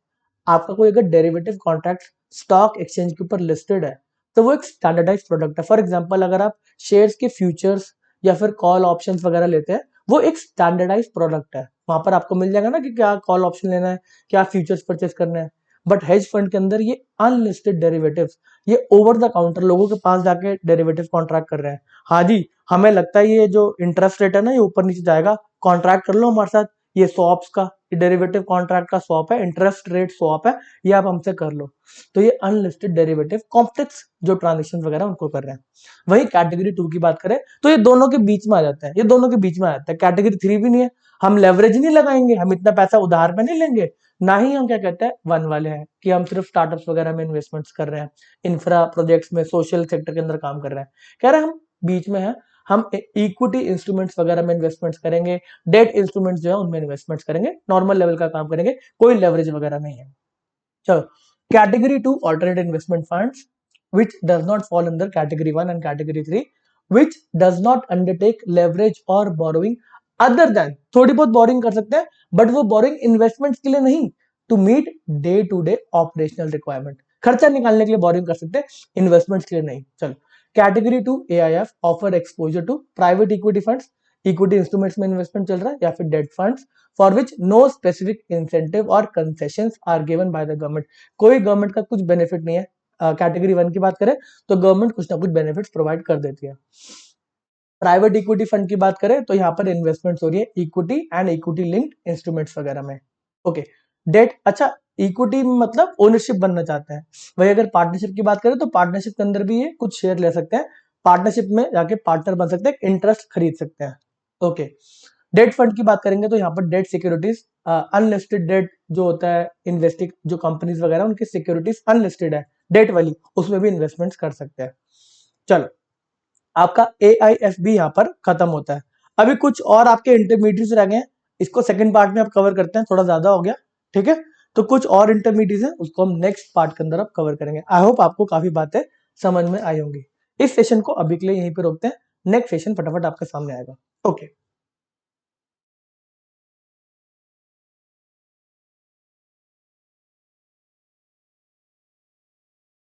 आपका कोई अगर डेरिवेटिव कॉन्ट्रैक्ट स्टॉक एक्सचेंज के ऊपर लिस्टेड है तो वो एक स्टैंडर्डाइज प्रोडक्ट है। फॉर एग्जांपल अगर आप शेयर्स के फ्यूचर्स या फिर कॉल ऑप्शंस वगैरह लेते हैं, वो एक स्टैंडर्डाइज प्रोडक्ट है। वहां पर आपको मिल जाएगा ना कि क्या कॉल ऑप्शन लेना है, क्या फ्यूचर्स परचेस करना है। बट हेज फंड के अंदर ये अनलिस्टेड डेरिवेटिव्स, ये ओवर द काउंटर लोगों के पास जाके डेरिवेटिव कॉन्ट्रैक्ट कर रहे हैं। हाँ जी, हमें लगता है ये जो इंटरेस्ट रेट है ना ये ऊपर नीचे जाएगा, कॉन्ट्रैक्ट कर लो हमारे साथ, ये स्वॉप्स का, ये डेरिवेटिव कॉन्ट्रैक्ट का स्वॉप है, इंटरेस्ट रेट स्वॉप है, ये आप हमसे कर लो। तो ये अनलिस्टेड डेरिवेटिव कॉम्प्लेक्स जो ट्रांजेक्शन वगैरह उनको कर रहे हैं। वही कैटेगरी 2 की बात करें तो ये दोनों के बीच में आ जाता है, ये दोनों के बीच में आ जाता है। कैटेगरी 3 भी नहीं है, हम लेवरेज नहीं लगाएंगे, हम इतना पैसा उधार पे नहीं लेंगे, ना ही हम क्या कहते हैं 1 वाले हैं कि हम सिर्फ स्टार्टअप्स वगैरह में इन्वेस्टमेंट्स कर रहे हैं, इंफ्रा प्रोजेक्ट्स में, सोशल सेक्टर के अंदर काम कर रहे हैं। कह रहे हैं हम बीच में है, हम इक्विटी इंस्ट्रूमेंट्स वगैरह में इन्वेस्टमेंट्स करेंगे, डेट इंस्ट्रूमेंट्स जो है उनमें इन्वेस्टमेंट्स करेंगे, नॉर्मल लेवल का काम करेंगे, कोई लेवरेज वगैरह नहीं है। चलो, category 2 alternate investment funds which does not fall under category 1 and category 3 which does not undertake leverage or borrowing other than, थोड़ी बहुत बोरिंग कर सकते हैं बट वो बोरिंग इन्वेस्टमेंट्स के लिए नहीं, to meet day to day operational requirement, खर्चा निकालने के लिए बोरिंग कर सकते हैं, इन्वेस्टमेंट्स के लिए नहीं। चलो, category 2 AIF offer exposure to private equity funds, equity instruments में इन्वेस्टमेंट चल रहा है, या फिर debt funds for which no specific incentive और concessions are given by the government. कोई गवर्नमेंट का कुछ बेनिफिट नहीं है। कैटेगरी 1 की बात करें तो गवर्नमेंट कुछ ना कुछ बेनिफिट्स प्रोवाइड कर देती है। प्राइवेट इक्विटी फंड की बात करें तो यहाँ पर इन्वेस्टमेंट्स हो रही है equity and equity linked instruments वगैरह में। ओके, डेट, अच्छा इक्विटी मतलब ओनरशिप बनना चाहते हैं। वही अगर पार्टनरशिप की बात करें तो पार्टनरशिप के अंदर भी ये कुछ शेयर ले सकते हैं, पार्टनरशिप में जाके पार्टनर बन सकते हैं, इंटरेस्ट खरीद सकते हैं। ओके, डेट फंड की बात करेंगे तो यहाँ पर डेट सिक्योरिटीज, अनलिस्टेड डेट जो होता है, इन्वेस्टिंग जो कंपनीज वगैरह उनकी सिक्योरिटीज अनलिस्टेड है डेट वाली, उसमें भी इन्वेस्टमेंट्स कर सकते हैं। चलो, आपका AIF भी यहाँ पर खत्म होता है। अभी कुछ और आपके इंटरमीडिएट्स रह गए हैं, इसको सेकंड पार्ट में आप कवर करते हैं, थोड़ा ज्यादा हो गया, ठीक है। तो कुछ और इंटरमीडिएट्स हैं, उसको हम नेक्स्ट पार्ट के अंदर आप कवर करेंगे। आई होप आपको काफी बातें समझ में आई होंगी। इस सेशन को अभी के लिए यहीं पे रोकते हैं, नेक्स्ट सेशन फटाफट आपके सामने आएगा। ओके।